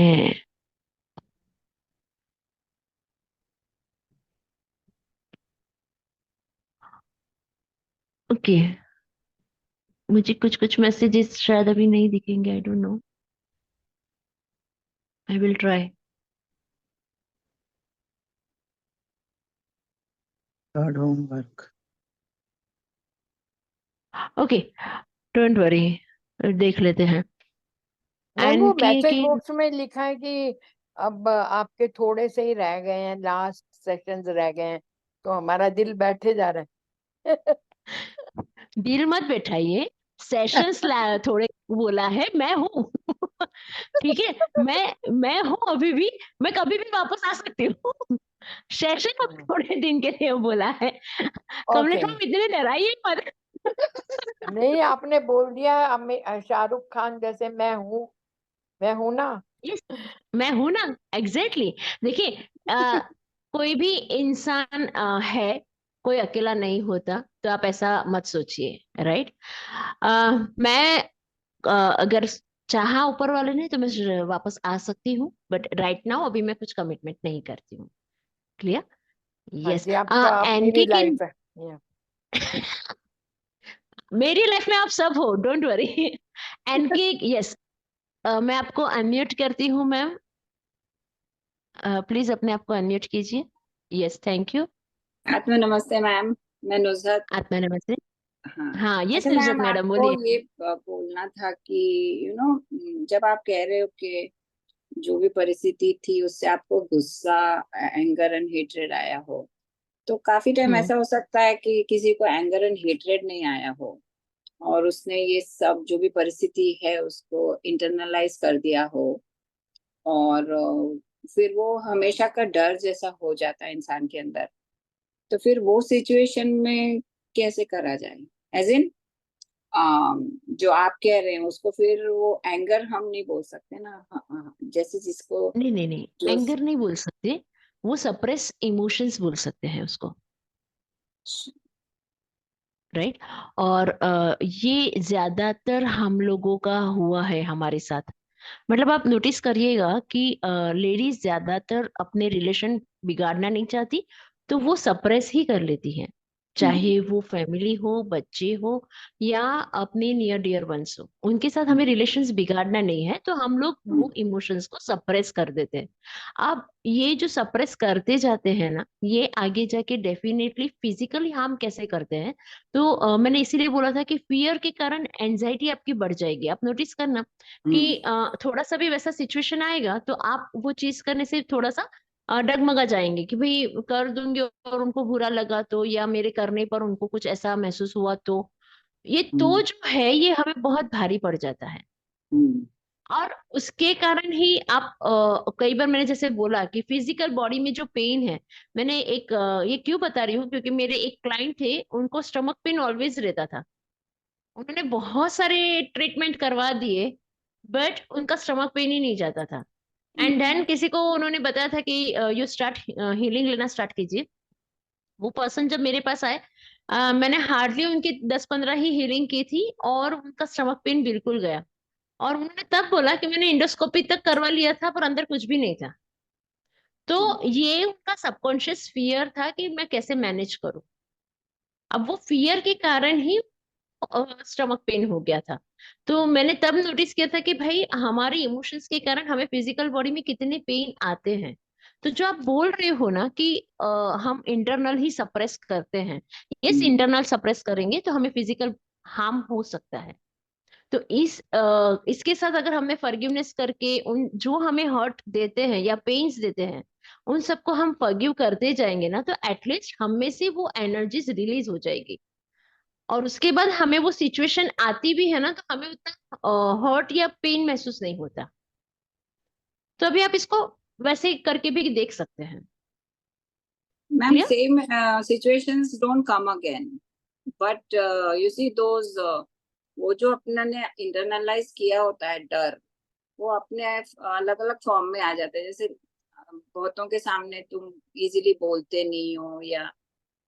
ओके, मुझे कुछ कुछ मैसेजेस शायद अभी नहीं दिखेंगे, आई don't no, I will try. Third homework. Okay, don't worry, देख लेते हैं। मैम वो एंड मैसेज की बॉक्स में लिखा है कि अब आपके थोड़े से ही रह गए हैं, लास्ट सेशंस रह गए हैं, तो हमारा दिल बैठे जा रहा है। दिल मत बैठाइए, सेशंस थोड़े बोला है, मैं हूँ। ठीक है, मैं हूँ अभी भी, मैं कभी भी वापस आ सकती हूँ। सेशन अब थोड़े दिन के लिए बोला है, कम से ओके, कम इतने डराइए मत। नहीं आपने बोल दिया, अब शाहरुख खान जैसे मैं हूं ना। Yes, मैं हूं ना, एग्जैक्टली देखिए, कोई भी इंसान है, कोई अकेला नहीं होता, तो आप ऐसा मत सोचिए, राइट? मैं अगर चाहा ऊपर वाले ने तो मैं वापस आ सकती हूँ, बट राइट नाउ अभी मैं कुछ कमिटमेंट नहीं करती हूँ। क्लियर? हाँ यस। जी, आपका अपनी भी एनके की लाइफ है। Yeah. मेरी लाइफ में आप सब हो, डोंट वरी। एनके, यस, मैं आपको अनम्यूट करती हूँ मैम, प्लीज अपने आप को अनम्यूट कीजिए। Yes, thank you. आत्मा नमस्ते मैम, मैं नुसरत। आत्मा नमस्ते। हाँ, हाँ, यस अच्छा नुसरत मैम, मैडम आपको बोलिए। ये बोलना था कि जब आप कह रहे हो कि जो भी परिस्थिति थी उससे आपको गुस्सा, एंगर एंड हेट्रेड आया हो, तो काफी टाइम हम्म। ऐसा हो सकता है कि किसी को एंगर एंड हेट्रेड नहीं आया हो और उसने ये सब जो भी परिस्थिति है उसको इंटरनलाइज कर दिया हो, और फिर वो हमेशा का डर जैसा हो जाता है इंसान के अंदर। तो फिर वो सिचुएशन में कैसे करा जाए? एज इन जो आप कह रहे हैं उसको फिर वो एंगर हम नहीं बोल सकते ना। हाँ, हाँ, जैसे जिसको नहीं नहीं नहीं, जो एंगर नहीं बोल सकते, वो सप्रेस इमोशंस बोल सकते हैं उसको, राइट? और ये ज्यादातर हम लोगों का हुआ है हमारे साथ। मतलब आप नोटिस करिएगा कि लेडीज ज्यादातर अपने रिलेशन बिगाड़ना नहीं चाहती, तो वो सप्रेस ही कर लेती हैं, हम्म, चाहे वो फैमिली हो, बच्चे हो, या अपने नियर डियर वंस हो, उनके साथ हमें हम्म, रिलेशंस बिगाड़ना नहीं है, तो हम लोग हम्म, वो इमोशंस को सप्रेस कर देते हैं। अब ये जो सप्रेस करते जाते हैं ना, ये आगे जाके डेफिनेटली फिजिकली हार्म कैसे करते हैं, तो मैंने इसीलिए बोला था कि फियर के कारण एंजाइटी आपकी बढ़ जाएगी। आप नोटिस करना हम्म, कि थोड़ा सा भी वैसा सिचुएशन आएगा तो आप वो चीज करने से थोड़ा सा डगमगा जाएंगे कि भाई कर दूंगी और उनको बुरा लगा तो, या मेरे करने पर उनको कुछ ऐसा महसूस हुआ तो, ये तो हम्म, जो है ये हमें बहुत भारी पड़ जाता है। हम्म, और उसके कारण ही आप कई बार मैंने जैसे बोला कि फिजिकल बॉडी में जो पेन है, मैंने एक ये क्यों बता रही हूँ, क्योंकि मेरे एक क्लाइंट थे, उनको स्टमक पेन ऑलवेज रहता था, उन्होंने बहुत सारे ट्रीटमेंट करवा दिए, बट उनका स्टमक पेन ही नहीं जाता था। एंड हम्म, देन किसी को उन्होंने बताया था कि यू स्टार्ट हीलिंग लेना स्टार्ट कीजिए। वो पर्सन जब मेरे पास आए, मैंने हार्डली उनकी 10-15 ही हीलिंग की थी और उनका स्टमक पेन बिल्कुल गया। और उन्होंने तब बोला कि मैंने इंडोस्कोपी तक करवा लिया था पर अंदर कुछ भी नहीं था। तो ये उनका सबकॉन्शियस फियर था कि मैं कैसे मैनेज करूं। अब वो फियर के कारण ही स्टमक पेन हो गया था। तो मैंने तब नोटिस किया था कि भाई हमारे इमोशंस के कारण हमें फिजिकल बॉडी में कितने पेन आते हैं। तो जो आप बोल रहे हो ना कि हम इंटरनल ही सप्रेस करते हैं, यस, हम्म, इंटरनल सप्रेस करेंगे तो हमें फिजिकल हार्म हो सकता है। तो इसके साथ अगर हमें फॉरगिवनेस करके उन जो हमें हर्ट देते हैं या पेन्स देते हैं, उन सबको हम फॉरगिव करते जाएंगे ना, तो एटलीस्ट हम में से वो एनर्जीज रिलीज हो जाएगी। और उसके बाद हमें वो सिचुएशन आती भी है ना, तो हमें उतना हर्ट या पेन महसूस नहीं होता। तो अभी आप इसको वैसे करके भी देख सकते हैं। Ma'am, Clear? same situations don't come again. But you see those वो जो अपना ने इंटरनलाइज किया होता है डर, वो अपने अलग अलग फॉर्म में आ जाते हैं। जैसे बहुतों के सामने तुम इजीली बोलते नहीं हो, या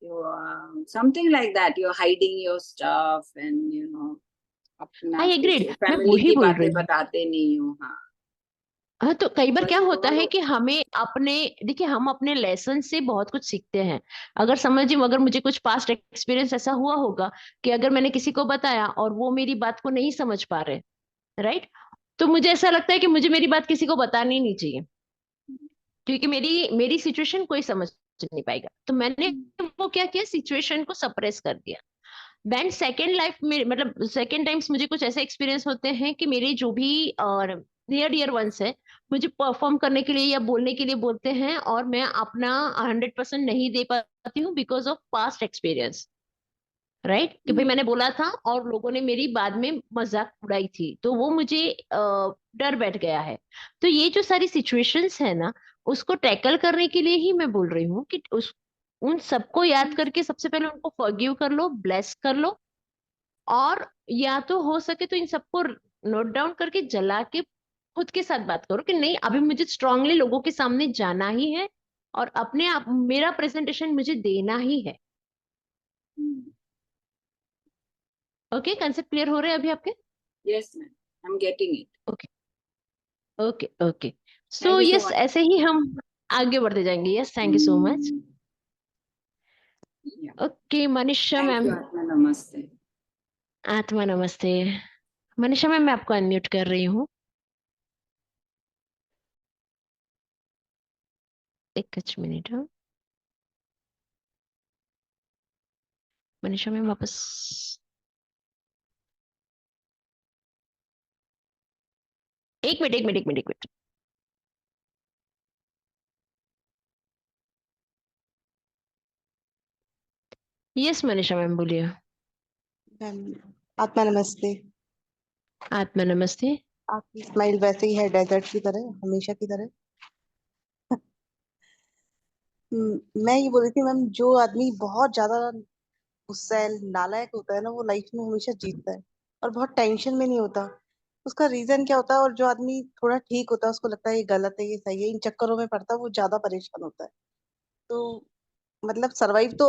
something like that, you are hiding your stuff and अपना आई एग्रीड, मैं फैमिली वही की बोल बातें रही हूँ। बताते नहीं हो। हाँ, हाँ, तो कई बार बस क्या होता वो है लोग। कि हमें अपने, देखिए हम अपने लेसन से बहुत कुछ सीखते हैं। अगर समझिए, अगर मुझे कुछ पास्ट एक्सपीरियंस ऐसा हुआ होगा कि अगर मैंने किसी को बताया और वो मेरी बात को नहीं समझ पा रहे, राइट, तो मुझे ऐसा लगता है कि मुझे मेरी बात किसी को बतानी नहीं चाहिए, क्योंकि मेरी मेरी सिचुएशन कोई समझ नहीं पाएगा। तो मैंने वो क्या किया, सिचुएशन को सप्रेस कर दिया। देन सेकेंड लाइफ में, मतलब सेकेंड टाइम्स मुझे कुछ ऐसे एक्सपीरियंस होते हैं कि मेरे जो भी और नियर डियर वंस है, मुझे परफॉर्म करने के लिए या बोलने के लिए बोलते हैं, और मैं अपना 100% नहीं दे पाती हूँ because of past experience, right, कि भाई मैंने बोला था और लोगों ने मेरी बाद में मजाक उड़ाई थी, तो वो मुझे डर बैठ गया है। तो ये जो सारी सिचुएशंस है ना, उसको टैकल करने के लिए ही मैं बोल रही हूँ कि उस उन सबको याद करके सबसे पहले उनको फॉरगिव कर लो, ब्लेस कर लो, और या तो हो सके तो इन सबको नोट डाउन करके जला के खुद के साथ बात करो कि नहीं, अभी मुझे स्ट्रांगली लोगों के सामने जाना ही है और अपने आप मेरा प्रेजेंटेशन मुझे देना ही है। ओके, कंसेप्ट क्लियर हो रहे हैं अभी आपके? Yes ma'am, I am getting it. Okay okay okay. So thank you so yes, much. ऐसे ही हम आगे बढ़ते जाएंगे। Yes, thank you so much. Okay, Manisha thank ma'am. You आत्मा, नमस्ते। आत्मा नमस्ते। मनीषा मैम, मैं आपको अनम्यूट कर रही हूँ। एक मिनट। हाँ, मनीषा मैम वापस। एक मिनट एक मिनट एक मिनट एक मिनट। यस मनीषा मैम, बोलिए। मैम, आत्मा नमस्ते। आत्मा नमस्ते। आपकी स्माइल वैसे ही है, डेजर्ट की तरह, हमेशा की तरह। मैं ये बोल रही थी मैम, जो आदमी बहुत ज्यादा गुस्सैल नालायक होता है ना, वो लाइफ में हमेशा जीतता है और बहुत टेंशन में नहीं होता। उसका रीजन क्या होता है? और जो आदमी थोड़ा ठीक होता है, उसको लगता है ये गलत है, ये सही है, इन चक्करों में पड़ता है, वो ज्यादा परेशान होता है। तो मतलब सरवाइव तो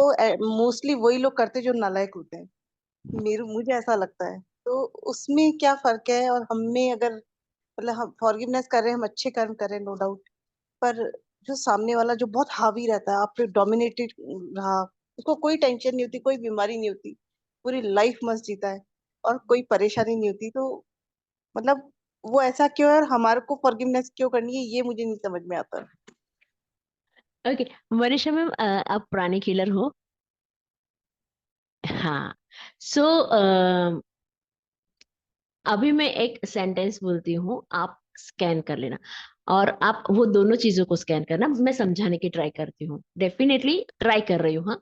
मोस्टली वही लोग करते हैं जो नालायक होते हैं। मेरे मुझे ऐसा लगता है। तो उसमें क्या फर्क है? और हम में अगर मतलब हम फॉरगिवनेस कर रहे हैं, हम अच्छे कर्म कर रहे हैं, नो डाउट, पर जो सामने वाला जो बहुत हावी रहता है, आप पे डोमिनेटेड रहा, उसको कोई टेंशन नहीं होती, कोई बीमारी नहीं होती, पूरी लाइफ मस्त जीता है और कोई परेशानी नहीं होती, तो मतलब वो ऐसा क्यों है और हमारे को फॉरगिवनेस क्यों करनी है, ये मुझे नहीं समझ में आता। ओके मनीषा मैम, आप पुरानी किलर हो। हाँ। सो अभी मैं एक सेंटेंस बोलती हूँ, आप स्कैन कर लेना, और आप वो दोनों चीजों को स्कैन करना। मैं समझाने की ट्राई करती हूँ, डेफिनेटली ट्राई कर रही हूँ। हाँ,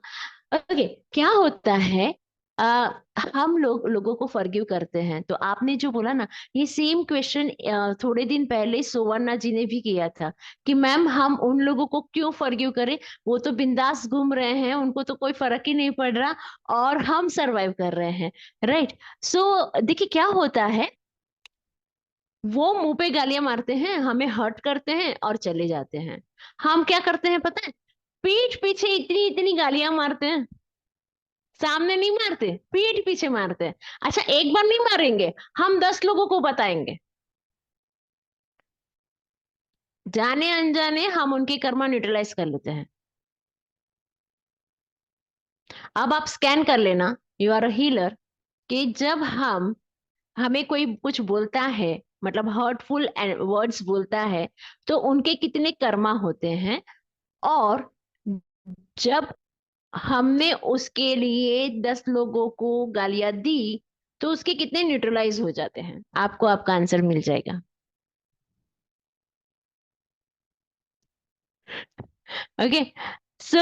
ओके। क्या होता है, हम लोगों को फॉरगिव करते हैं, तो आपने जो बोला ना, ये सेम क्वेश्चन थोड़े दिन पहले सुवर्णा जी ने भी किया था कि मैम हम उन लोगों को क्यों फॉरगिव करें, वो तो बिंदास घूम रहे हैं, उनको तो कोई फर्क ही नहीं पड़ रहा, और हम सरवाइव कर रहे हैं, राइट। सो देखिए क्या होता है, वो मुंह पे गालियां मारते हैं, हमें हर्ट करते हैं और चले जाते हैं। हम क्या करते हैं पता है, पीठ पीछे इतनी इतनी गालियां मारते हैं, सामने नहीं मारते, पीठ पीछे मारते हैं। अच्छा, एक बार नहीं मारेंगे, हम 10 लोगों को बताएंगे, जाने अनजाने हम उनके कर्मा न्यूट्रलाइज कर लेते हैं। अब आप स्कैन कर लेना, यू आर अ हीलर, कि जब हमें कोई कुछ बोलता है, मतलब हर्टफुल वर्ड्स बोलता है, तो उनके कितने कर्मा होते हैं, और जब हमने उसके लिए 10 लोगों को गालियां दी, तो उसके कितने न्यूट्रलाइज हो जाते हैं, आपको आपका आंसर मिल जाएगा। ओके। सो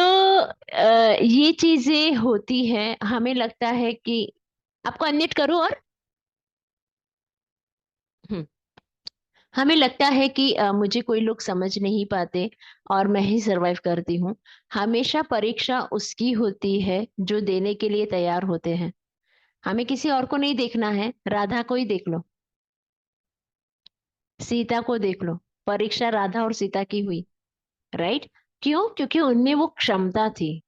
ये चीजें होती है, हमें लगता है कि आपको अनम्यूट करूं, और हमें लगता है कि मुझे कोई लोग समझ नहीं पाते और मैं ही सरवाइव करती हूँ। हमेशा परीक्षा उसकी होती है जो देने के लिए तैयार होते हैं। हमें किसी और को नहीं देखना है, राधा को ही देख लो, सीता को देख लो। परीक्षा राधा और सीता की हुई, राइट? क्यों? क्योंकि उनमें वो क्षमता थी।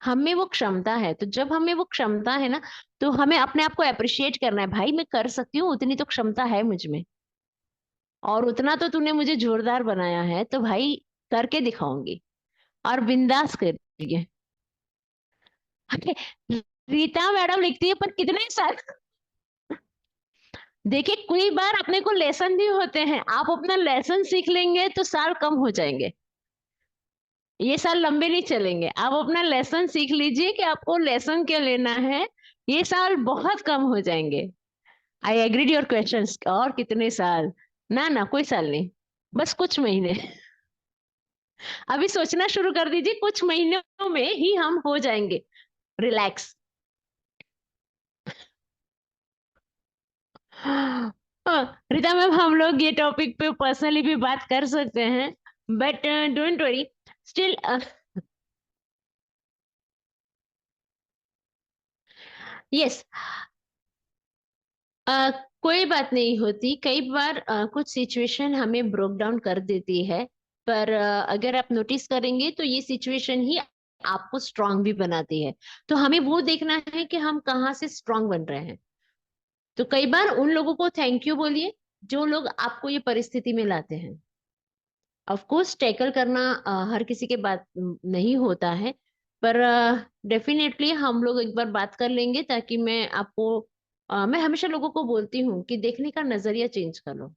हमें वो क्षमता है, तो जब हमें वो क्षमता है ना, तो हमें अपने आप को अप्रिशिएट करना है। भाई मैं कर सकती हूँ, उतनी तो क्षमता है मुझ में, और उतना तो तूने मुझे जोरदार बनाया है, तो भाई करके दिखाऊंगी। और बिंदास करिए। अरे, रीता मैडम लिखती है, पर कितने साल। देखिए, कोई बार अपने को लेसन भी होते हैं। आप अपना लेसन सीख लेंगे तो साल कम हो जाएंगे, ये साल लंबे नहीं चलेंगे। आप अपना लेसन सीख लीजिए कि आपको लेसन क्या लेना है, ये साल बहुत कम हो जाएंगे। I agreed your questions. और कितने साल? ना ना, कोई साल नहीं, बस कुछ महीने। अभी सोचना शुरू कर दीजिए, कुछ महीनों में ही हम हो जाएंगे रिलैक्स। रीता मैम, हम लोग ये टॉपिक पे पर्सनली भी बात कर सकते हैं, but don't worry, still yes, कोई बात नहीं होती। कई बार कुछ सिचुएशन हमें ब्रोक डाउन कर देती है, पर अगर आप नोटिस करेंगे तो ये सिचुएशन ही आपको स्ट्रांग भी बनाती है। तो हमें वो देखना है कि हम कहाँ से स्ट्रांग बन रहे हैं। तो कई बार उन लोगों को थैंक यू बोलिए जो लोग आपको ये परिस्थिति में लाते हैं। ऑफ कोर्स टैकल करना हर किसी के बात नहीं होता है, पर डेफिनेटली हम लोग एक बार बात कर लेंगे, ताकि मैं आपको मैं हमेशा लोगों को बोलती हूँ कि देखने का नजरिया चेंज कर लो,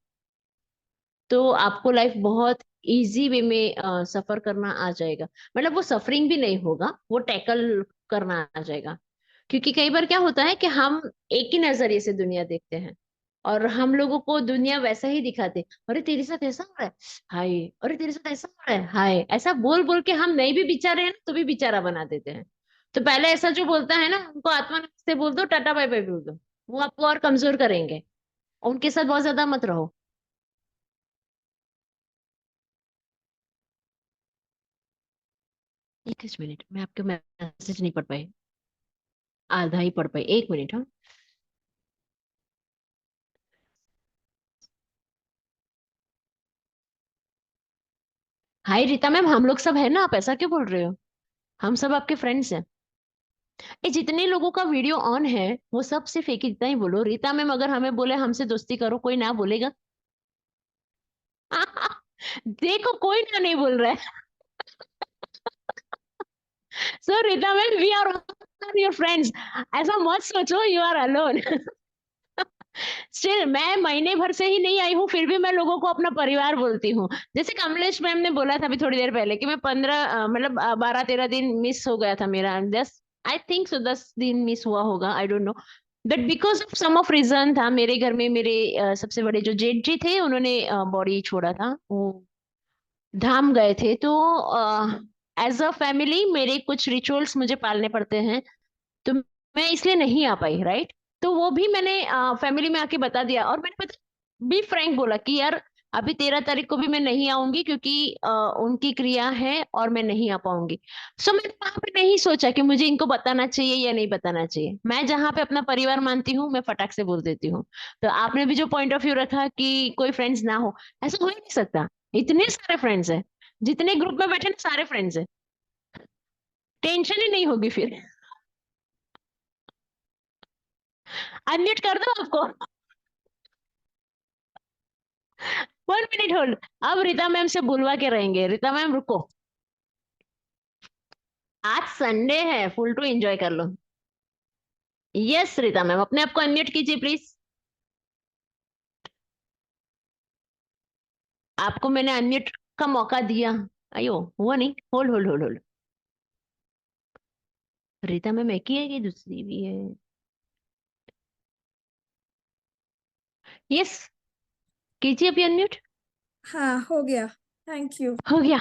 तो आपको लाइफ बहुत इजी वे में सफर करना आ जाएगा। मतलब वो सफरिंग भी नहीं होगा, वो टैकल करना आ जाएगा। क्योंकि कई बार क्या होता है कि हम एक ही नजरिए से दुनिया देखते हैं, और हम लोगों को दुनिया वैसा ही दिखाते। अरे तेरे साथ ऐसा हो रहा है, हाय। अरे तेरे साथ ऐसा हो रहा है, हाय। ऐसा बोल बोल के हम नहीं भी बेचारे हैं ना, तो भी बेचारा बना देते हैं। तो पहले ऐसा जो बोलता है ना, उनको आत्मा नमस्ते बोल दो, टाटा बाय बाय बोल दो। वो आपको और कमजोर करेंगे। उनके साथ बहुत ज्यादा मत रहो। एक मिनट, मैं आपके मैसेज नहीं पढ़ पाई, आधा ही पढ़ पाई। एक मिनट, हाँ। हाय रीता मैम, हम लोग सब है ना, आप ऐसा क्यों बोल रहे हो? हम सब आपके फ्रेंड्स हैं। ये जितने लोगों का वीडियो ऑन है, वो सब सिर्फ एक ही इतना ही बोलो, रीता मैम अगर हमें बोले हमसे दोस्ती करो, कोई ना बोलेगा? देखो, कोई ना नहीं बोल रहा है। So Rita ma'am, we are your friends. ऐसा मत सोचो यू आर अलोन। स्टिल मैं महीने भर से ही नहीं आई हूँ, फिर भी मैं लोगों को अपना परिवार बोलती हूँ। जैसे कमलेश मैम ने बोला था अभी थोड़ी देर पहले कि मैं 15 मतलब 12-13 दिन मिस हो गया था मेरा। 10, आई थिंक सो 10 दिन मिस हुआ होगा, I don't know. But because of some of reason था मेरे घर में। मेरे सबसे बड़े जो जेठ जी थे, उन्होंने बॉडी छोड़ा था, वो धाम गए थे। तो एज अ फैमिली मेरे कुछ रिचुअल्स मुझे पालने पड़ते हैं, तो मैं इसलिए नहीं आ पाई, राइट? तो वो भी मैंने फैमिली में आके बता दिया, और मैंने बी फ्रैंक बोला कि यार अभी 13 तारीख को भी मैं नहीं आऊंगी, क्योंकि उनकी क्रिया है और मैं नहीं आ पाऊंगी। सो मैंने वहां पे नहीं सोचा कि मुझे इनको बताना चाहिए या नहीं बताना चाहिए। मैं जहां पे अपना परिवार मानती हूँ, मैं फटाक से बोल देती हूँ। तो आपने भी जो पॉइंट ऑफ व्यू रखा कि कोई फ्रेंड्स ना हो, ऐसा हो ही नहीं सकता। इतने सारे फ्रेंड्स हैं, जितने ग्रुप में बैठे ना, सारे फ्रेंड्स हैं। टेंशन ही नहीं होगी फिर। अनम्यूट कर दो आपको। 1 मिनट होल्ड। अब रीता मैम से बुलवा के रहेंगे। रीता मैम रुको, आज संडे है, फुल टू एंजॉय कर लो। यस रीता मैम, अपने आप को अनम्यूट कीजिए प्लीज। आपको मैंने अनम्यूट का मौका दिया। अयो, हुआ नहीं। Hold hold hold hold. Rita ma'am एक ही है कि दूसरी भी है? यस, कीजिए अभी अनम्यूट। हाँ, हो गया। Thank you. हो गया,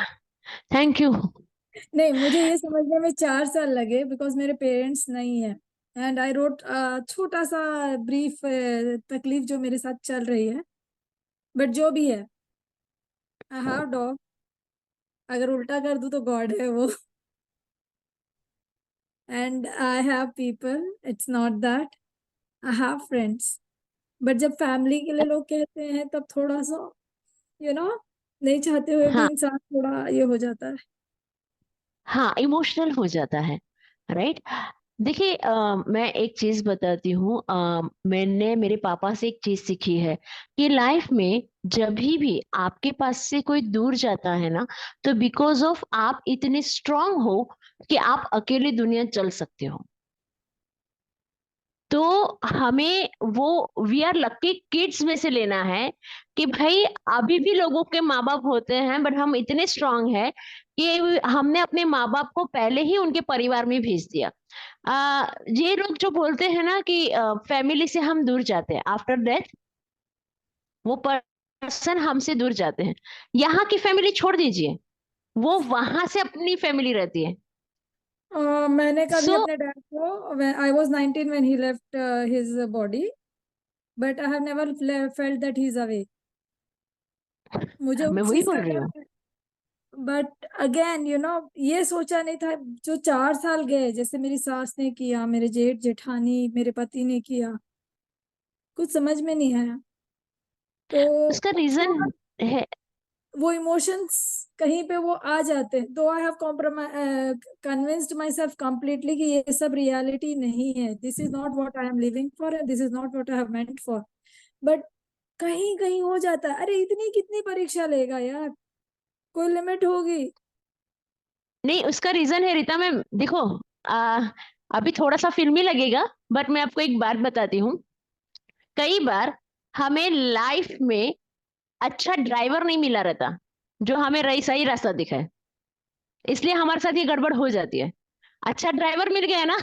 थैंक यू। नहीं, मुझे ये समझने में 4 साल लगे बिकॉज मेरे पेरेंट्स नहीं है। एंड आई रोट छोटा सा ब्रीफ तकलीफ जो मेरे साथ चल रही है, बट जो भी है आई हैव डॉग, अगर उल्टा कर दूं तो गॉड है वो। And I have people, it's not that. I have friends, but जब फैमिली के लिए लोग कहते हैं तब थोड़ा सा यू नो नहीं चाहते हुए भी हाँ इंसान थोड़ा ये हो जाता है। हाँ, इमोशनल हो जाता है, राइट। देखिए, मैं एक चीज बताती हूँ। मैंने मेरे पापा से एक चीज सीखी है कि लाइफ में जब भी आपके पास से कोई दूर जाता है ना, तो बिकॉज ऑफ आप इतने स्ट्रांग हो कि आप अकेले दुनिया चल सकते हो। तो हमें वो वी आर लकी किड्स में से लेना है कि भाई अभी भी लोगों के माँ बाप होते हैं, बट हम इतने स्ट्रांग है कि हमने अपने माँ बाप को पहले ही उनके परिवार में भेज दिया। ये लोग जो बोलते हैं ना कि फैमिली से हम दूर जाते हैं आफ्टर डेथ, वो पर्सन हमसे दूर जाते हैं। यहाँ की फैमिली छोड़ दीजिए, वो वहां से अपनी फैमिली रहती है। मैंने कभी सो अपने डैड को, I was 19 when he left his body, but I have never felt that he is away. मुझे मैं उस वही चीज बोल का रही डर हूँ। है। बट अगेन ये सोचा नहीं था। जो 4 साल गए, जैसे मेरी सास ने किया, मेरे जेठ जेठानी, मेरे पति ने किया, कुछ समझ में नहीं आया। तो उसका रीजन थोड़ा है। वो इमोशंस कहीं पे वो आ जाते हैं। दो I have convinced my self completely कि ये सब रियलिटी नहीं है, this is not what I am living for and this is not what I have meant for. But कहीं कहीं हो जाता है, अरे इतनी कितनी परीक्षा लेगा यार, कोई लिमिट होगी। नहीं, उसका रीजन है रीता मैम। देखो, आ, अभी थोड़ा सा फिल्मी लगेगा, बट मैं आपको एक बात बताती हूँ। कई बार हमें लाइफ में अच्छा ड्राइवर नहीं मिला रहता जो हमें सही रास्ता दिखाए, इसलिए हमारे साथ ये गड़बड़ हो जाती है। अच्छा ड्राइवर मिल गया ना,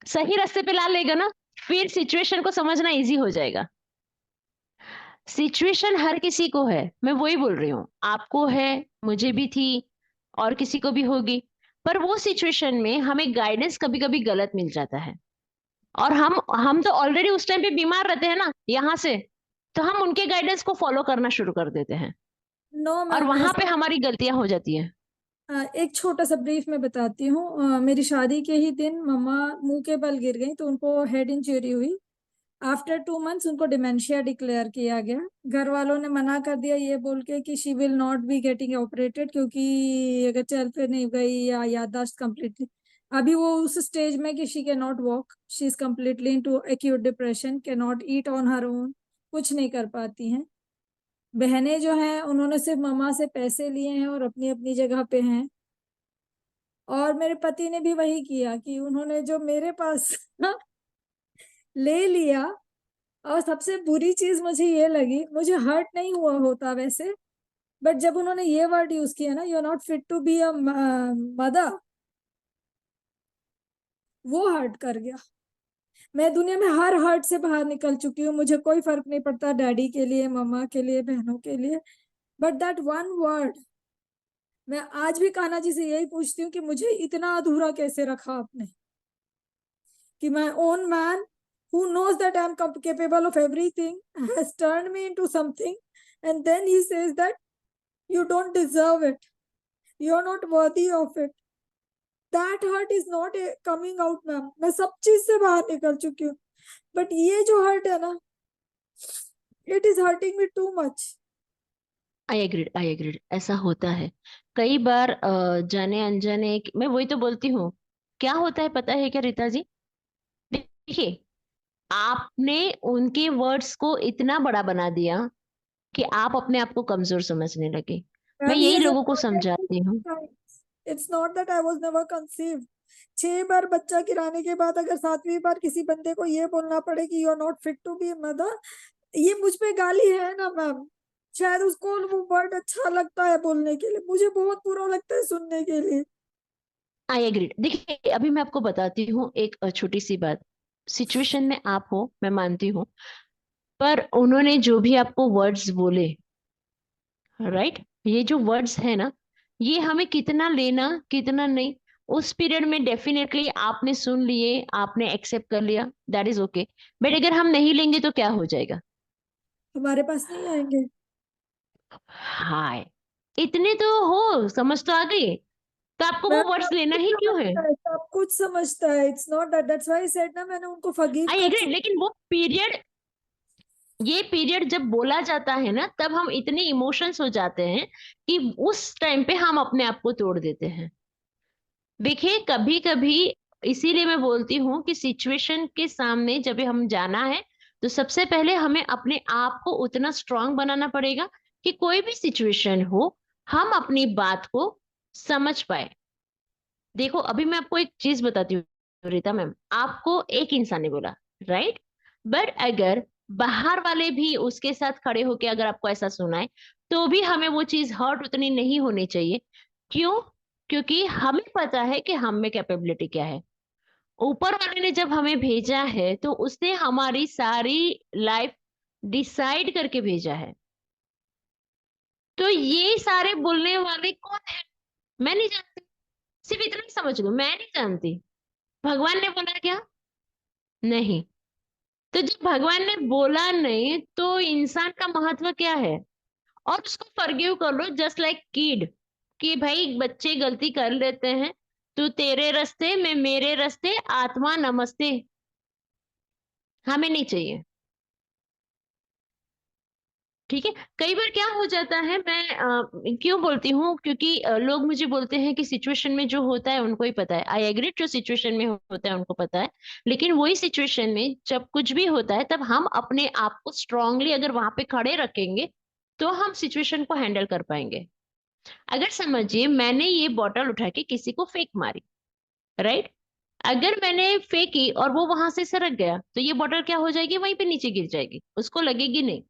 सही रास्ते पे ला लेगा ना, फिर सिचुएशन को समझना इजी हो जाएगा। सिचुएशन हर किसी को है, मैं वही बोल रही हूँ, आपको है, मुझे भी थी, और किसी को भी होगी। पर वो सिचुएशन में हमें गाइडेंस कभी कभी गलत मिल जाता है, और हम तो ऑलरेडी उस टाइम पे बीमार रहते हैं ना यहाँ से, तो हम उनके गाइडेंस को फॉलो करना शुरू कर देते हैं, नो और मैम, वहां ऐसा पे हमारी गलतियां हो जाती है। एक छोटा सा ब्रीफ में बताती हूँ। मेरी शादी के ही दिन मम्मा मुंह के बल गिर गई, तो उनको हेड इंजरी हुई। आफ्टर 2 मंथ्स उनको डिमेंशिया डिक्लेयर किया गया। घर वालों ने मना कर दिया ये बोल के कि she will not be getting operated, क्योंकि अगर चल फिर नहीं गई या याददाश्त कम्प्लीटली, अभी वो उस स्टेज में कि she can not walk, she is completely into acute depression, can not eat on her own, कुछ नहीं कर पाती हैं। बहनें जो हैं उन्होंने सिर्फ मम्मा से पैसे लिए हैं और अपनी अपनी जगह पे हैं। और मेरे पति ने भी वही किया कि उन्होंने जो मेरे पास ले लिया। और सबसे बुरी चीज मुझे ये लगी, मुझे हर्ट नहीं हुआ होता वैसे, बट जब उन्होंने ये वर्ड यूज किया ना, you are not fit to be a mother, वो हर्ट कर गया। मैं दुनिया में हर हर्ट से बाहर निकल चुकी हूँ, मुझे कोई फर्क नहीं पड़ता डैडी के लिए, मम्मा के लिए, बहनों के लिए, बट दैट वन वर्ड। मैं आज भी कान्हा जी से यही पूछती हूँ कि मुझे इतना अधूरा कैसे रखा आपने, कि my own man who knows that I'm capable of everything has turned me into something, and then he says that you don't deserve it, you're not worthy of it. That hurt is not coming out, ma'am. मैं सब चीज से बाहर निकल चुकी हूँ, but ये जो हर्ट है ना, it is hurting me too much. I agreed, ऐसा होता है कई बार। जाने अनजाने मैं वही तो बोलती हूँ। क्या होता है पता है क्या रीता जी? देखिए, आपने उनके वर्ड्स को इतना बड़ा बना दिया कि आप अपने आप को कमजोर समझने लगे। मैं Ma'am, he यही has लोगों को aborted me समझाती हूँ। 6 times. It's not that I was never conceived. 6 बार बच्चा गिराने के बाद अगर 7वीं बार किसी बंदे को ये बोलना पड़े कि you are not fit to be mother, ये मुझ पे गाली है ना मैम। शायद उसको वो वर्ड अच्छा लगता है बोलने के लिए, मुझे बहुत बुरा लगता है सुनने के लिए। I agreed. देखिए, अभी मैं आपको बताती हूँ एक छोटी सी बात। सिचुएशन में आप हो, मैं मानती हूँ, पर उन्होंने जो भी आपको वर्ड्स बोले, राइट, ये जो वर्ड्स है ना, ये हमें कितना लेना कितना नहीं, उस पीरियड में डेफिनेटली आपने सुन लिए, आपने एक्सेप्ट कर लिया, दैट इज ओके। बट अगर हम नहीं लेंगे तो क्या हो जाएगा? हमारे पास नहीं आएंगे। हाय, इतने तो हो, समझ तो आ गई, तो आपको वो मैम वर्ड्स सब लेना कुछ ही क्यों है? समझता है, सब कुछ समझता है, it's not that, that's why I said ना, मैंने उनको फॉरगिव आई कर एग्री, चुकी। लेकिन वो पीरियड, ये पीरियड जब बोला जाता है ना, तब हम इतने इमोशंस हो जाते हैं कि उस टाइम पे हम अपने आप को तोड़ देते हैं। देखिए कभी कभी, इसीलिए मैं बोलती हूँ कि सिचुएशन के सामने जब हम जाना है, तो सबसे पहले हमें अपने आप को उतना स्ट्रांग बनाना पड़ेगा कि कोई भी सिचुएशन हो, हम अपनी बात को समझ पाए। देखो अभी मैं आपको एक चीज बताती हूँ रीता मैम, आपको एक इंसान ने बोला, राइट, बट अगर बाहर वाले भी उसके साथ खड़े होके अगर आपको ऐसा सुनाए, तो भी हमें वो चीज हर्ट उतनी नहीं होनी चाहिए। क्यों? क्योंकि हमें पता है कि हम में कैपेबिलिटी क्या है। ऊपर वाले ने जब हमें भेजा है, तो उसने हमारी सारी लाइफ डिसाइड करके भेजा है। तो ये सारे बोलने वाले कौन है? मैं नहीं जानती, सिर्फ इतना ही समझ लो, मैं नहीं जानती। भगवान ने बोला क्या? नहीं। तो जब भगवान ने बोला नहीं, तो इंसान का महत्व क्या है? और उसको फॉरगिव कर लो, जस्ट लाइक किड, कि भाई बच्चे गलती कर लेते हैं, तू तेरे रास्ते मैं मेरे रास्ते, आत्मा नमस्ते। हमें नहीं चाहिए, ठीक है। कई बार क्या हो जाता है, मैं क्यों बोलती हूँ, क्योंकि लोग मुझे बोलते हैं कि सिचुएशन में जो होता है उनको ही पता है। आई एग्री, जो सिचुएशन में होता है उनको पता है, लेकिन वही सिचुएशन में जब कुछ भी होता है, तब हम अपने आप को स्ट्रांगली अगर वहां पे खड़े रखेंगे, तो हम सिचुएशन को हैंडल कर पाएंगे। अगर समझिए मैंने ये बॉटल उठा के किसी को फेंक मारी, राइट, अगर मैंने फेंकी और वो वहां से सरक गया, तो ये बॉटल क्या हो जाएगी? वहीं पे नीचे गिर जाएगी, उसको लगेगी नहीं।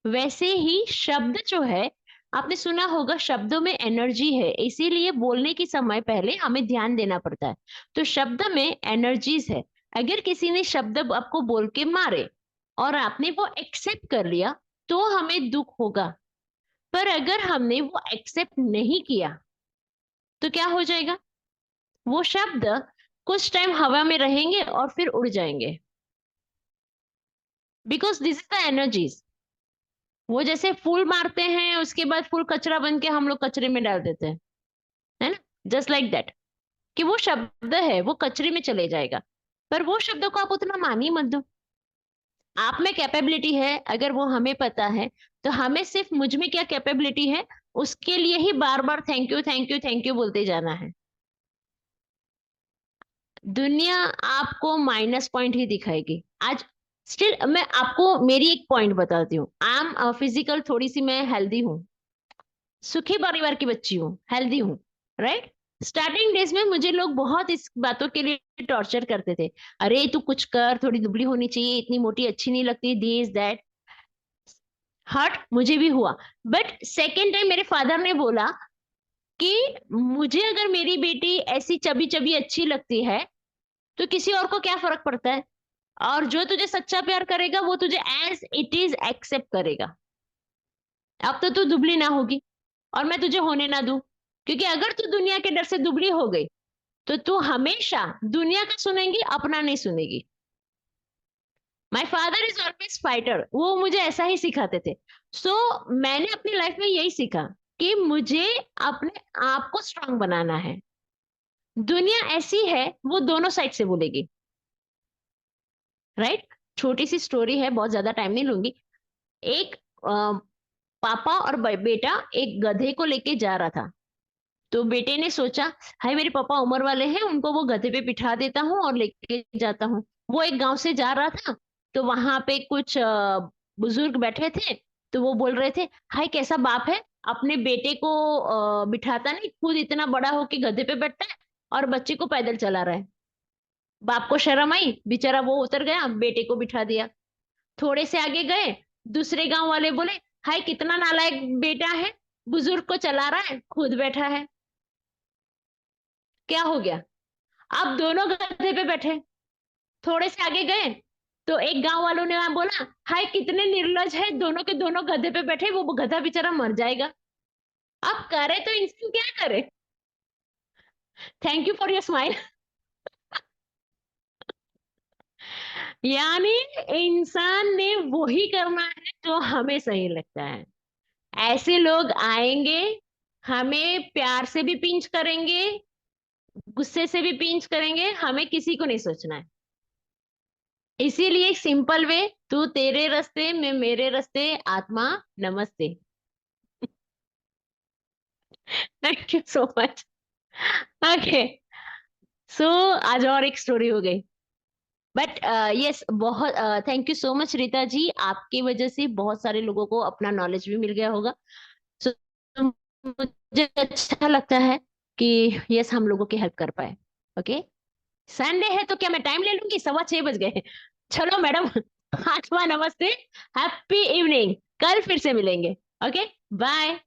वैसे ही शब्द जो है, आपने सुना होगा शब्दों में एनर्जी है, इसीलिए बोलने के समय पहले हमें ध्यान देना पड़ता है। तो शब्द में एनर्जीज है। अगर किसी ने शब्द आपको बोल के मारे और आपने वो एक्सेप्ट कर लिया, तो हमें दुख होगा। पर अगर हमने वो एक्सेप्ट नहीं किया, तो क्या हो जाएगा? वो शब्द कुछ टाइम हवा में रहेंगे और फिर उड़ जाएंगे, because this is the energies. वो जैसे फूल मारते हैं, उसके बाद फूल कचरा बन के हम लोग कचरे में डाल देते हैं, है ना, जस्ट लाइक दैट, कि वो शब्द है वो कचरे में चले जाएगा। पर वो शब्दों को आप उतना मान ही मत दो। आप में कैपेबिलिटी है, अगर वो हमें पता है, तो हमें सिर्फ मुझ में क्या कैपेबिलिटी है, उसके लिए ही बार बार thank you thank you thank you बोलते जाना है। दुनिया आपको माइनस पॉइंट ही दिखाएगी। आज स्टिल मैं आपको मेरी एक पॉइंट बताती हूँ। आई एम फिजिकल, थोड़ी सी मैं हेल्दी हूँ, सुखी परिवार की बच्ची हूँ, हेल्दी हूँ, राइट। स्टार्टिंग डेज में मुझे लोग बहुत इस बातों के लिए टॉर्चर करते थे, अरे तू कुछ कर, थोड़ी दुबली होनी चाहिए, इतनी मोटी अच्छी नहीं लगती, दिस दैट। हर्ट मुझे भी हुआ। बट सेकेंड टाइम मेरे फादर ने बोला कि मुझे अगर मेरी बेटी ऐसी चबी चबी अच्छी लगती है, तो किसी और को क्या फर्क पड़ता है? और जो तुझे सच्चा प्यार करेगा, वो तुझे एज इट इज एक्सेप्ट करेगा। अब तो तू दुबली ना होगी, और मैं तुझे होने ना दूं, क्योंकि अगर तू दुनिया के डर से दुबली हो गई, तो तू हमेशा दुनिया का सुनेगी, अपना नहीं सुनेगी। My father is always fighter, वो मुझे ऐसा ही सिखाते थे। सो मैंने अपनी लाइफ में यही सीखा कि मुझे अपने आप को स्ट्रांग बनाना है। दुनिया ऐसी है, वो दोनों साइड से बोलेगी, राइट। छोटी सी स्टोरी है, बहुत ज्यादा टाइम नहीं लूंगी। एक पापा और बेटा एक गधे को लेके जा रहा था। तो बेटे ने सोचा, हाय मेरे पापा उम्र वाले हैं, उनको वो गधे पे बिठा देता हूँ और लेके जाता हूँ। वो एक गांव से जा रहा था, तो वहां पे कुछ बुजुर्ग बैठे थे। तो वो बोल रहे थे, हाय कैसा बाप है, अपने बेटे को बिठाता नहीं, खुद इतना बड़ा होके गधे पे बैठता है और बच्चे को पैदल चला रहा है। बाप को शर्म आई, बेचारा वो उतर गया, बेटे को बिठा दिया। थोड़े से आगे गए, दूसरे गांव वाले बोले, हाय कितना नालायक बेटा है, बुजुर्ग को चला रहा है, खुद बैठा है। क्या हो गया? अब दोनों गधे पे बैठे। थोड़े से आगे गए, तो एक गांव वालों ने वहां बोला, हाय कितने निर्लज है, दोनों के दोनों गधे पे बैठे, वो गधा बेचारा मर जाएगा। अब करे तो इंसान क्या करे? Thank you for your smile. यानी इंसान ने वही करना है जो हमें सही लगता है। ऐसे लोग आएंगे, हमें प्यार से भी पिंच करेंगे, गुस्से से भी पिंच करेंगे, हमें किसी को नहीं सोचना है। इसीलिए सिंपल वे, तू तेरे रास्ते मैं मेरे रास्ते, आत्मा नमस्ते। Thank you so much. Okay, so आज और एक स्टोरी हो गई, बट यस बहुत thank you so much Rita ji, आपकी वजह से बहुत सारे लोगों को अपना नॉलेज भी मिल गया होगा। सो मुझे अच्छा लगता है कि यस हम लोगों की हेल्प कर पाए। ओके, संडे है तो क्या मैं टाइम ले लूंगी? 6:15 बज गए। चलो मैडम, आत्मा नमस्ते, हैप्पी इवनिंग, कल फिर से मिलेंगे। Okay, bye.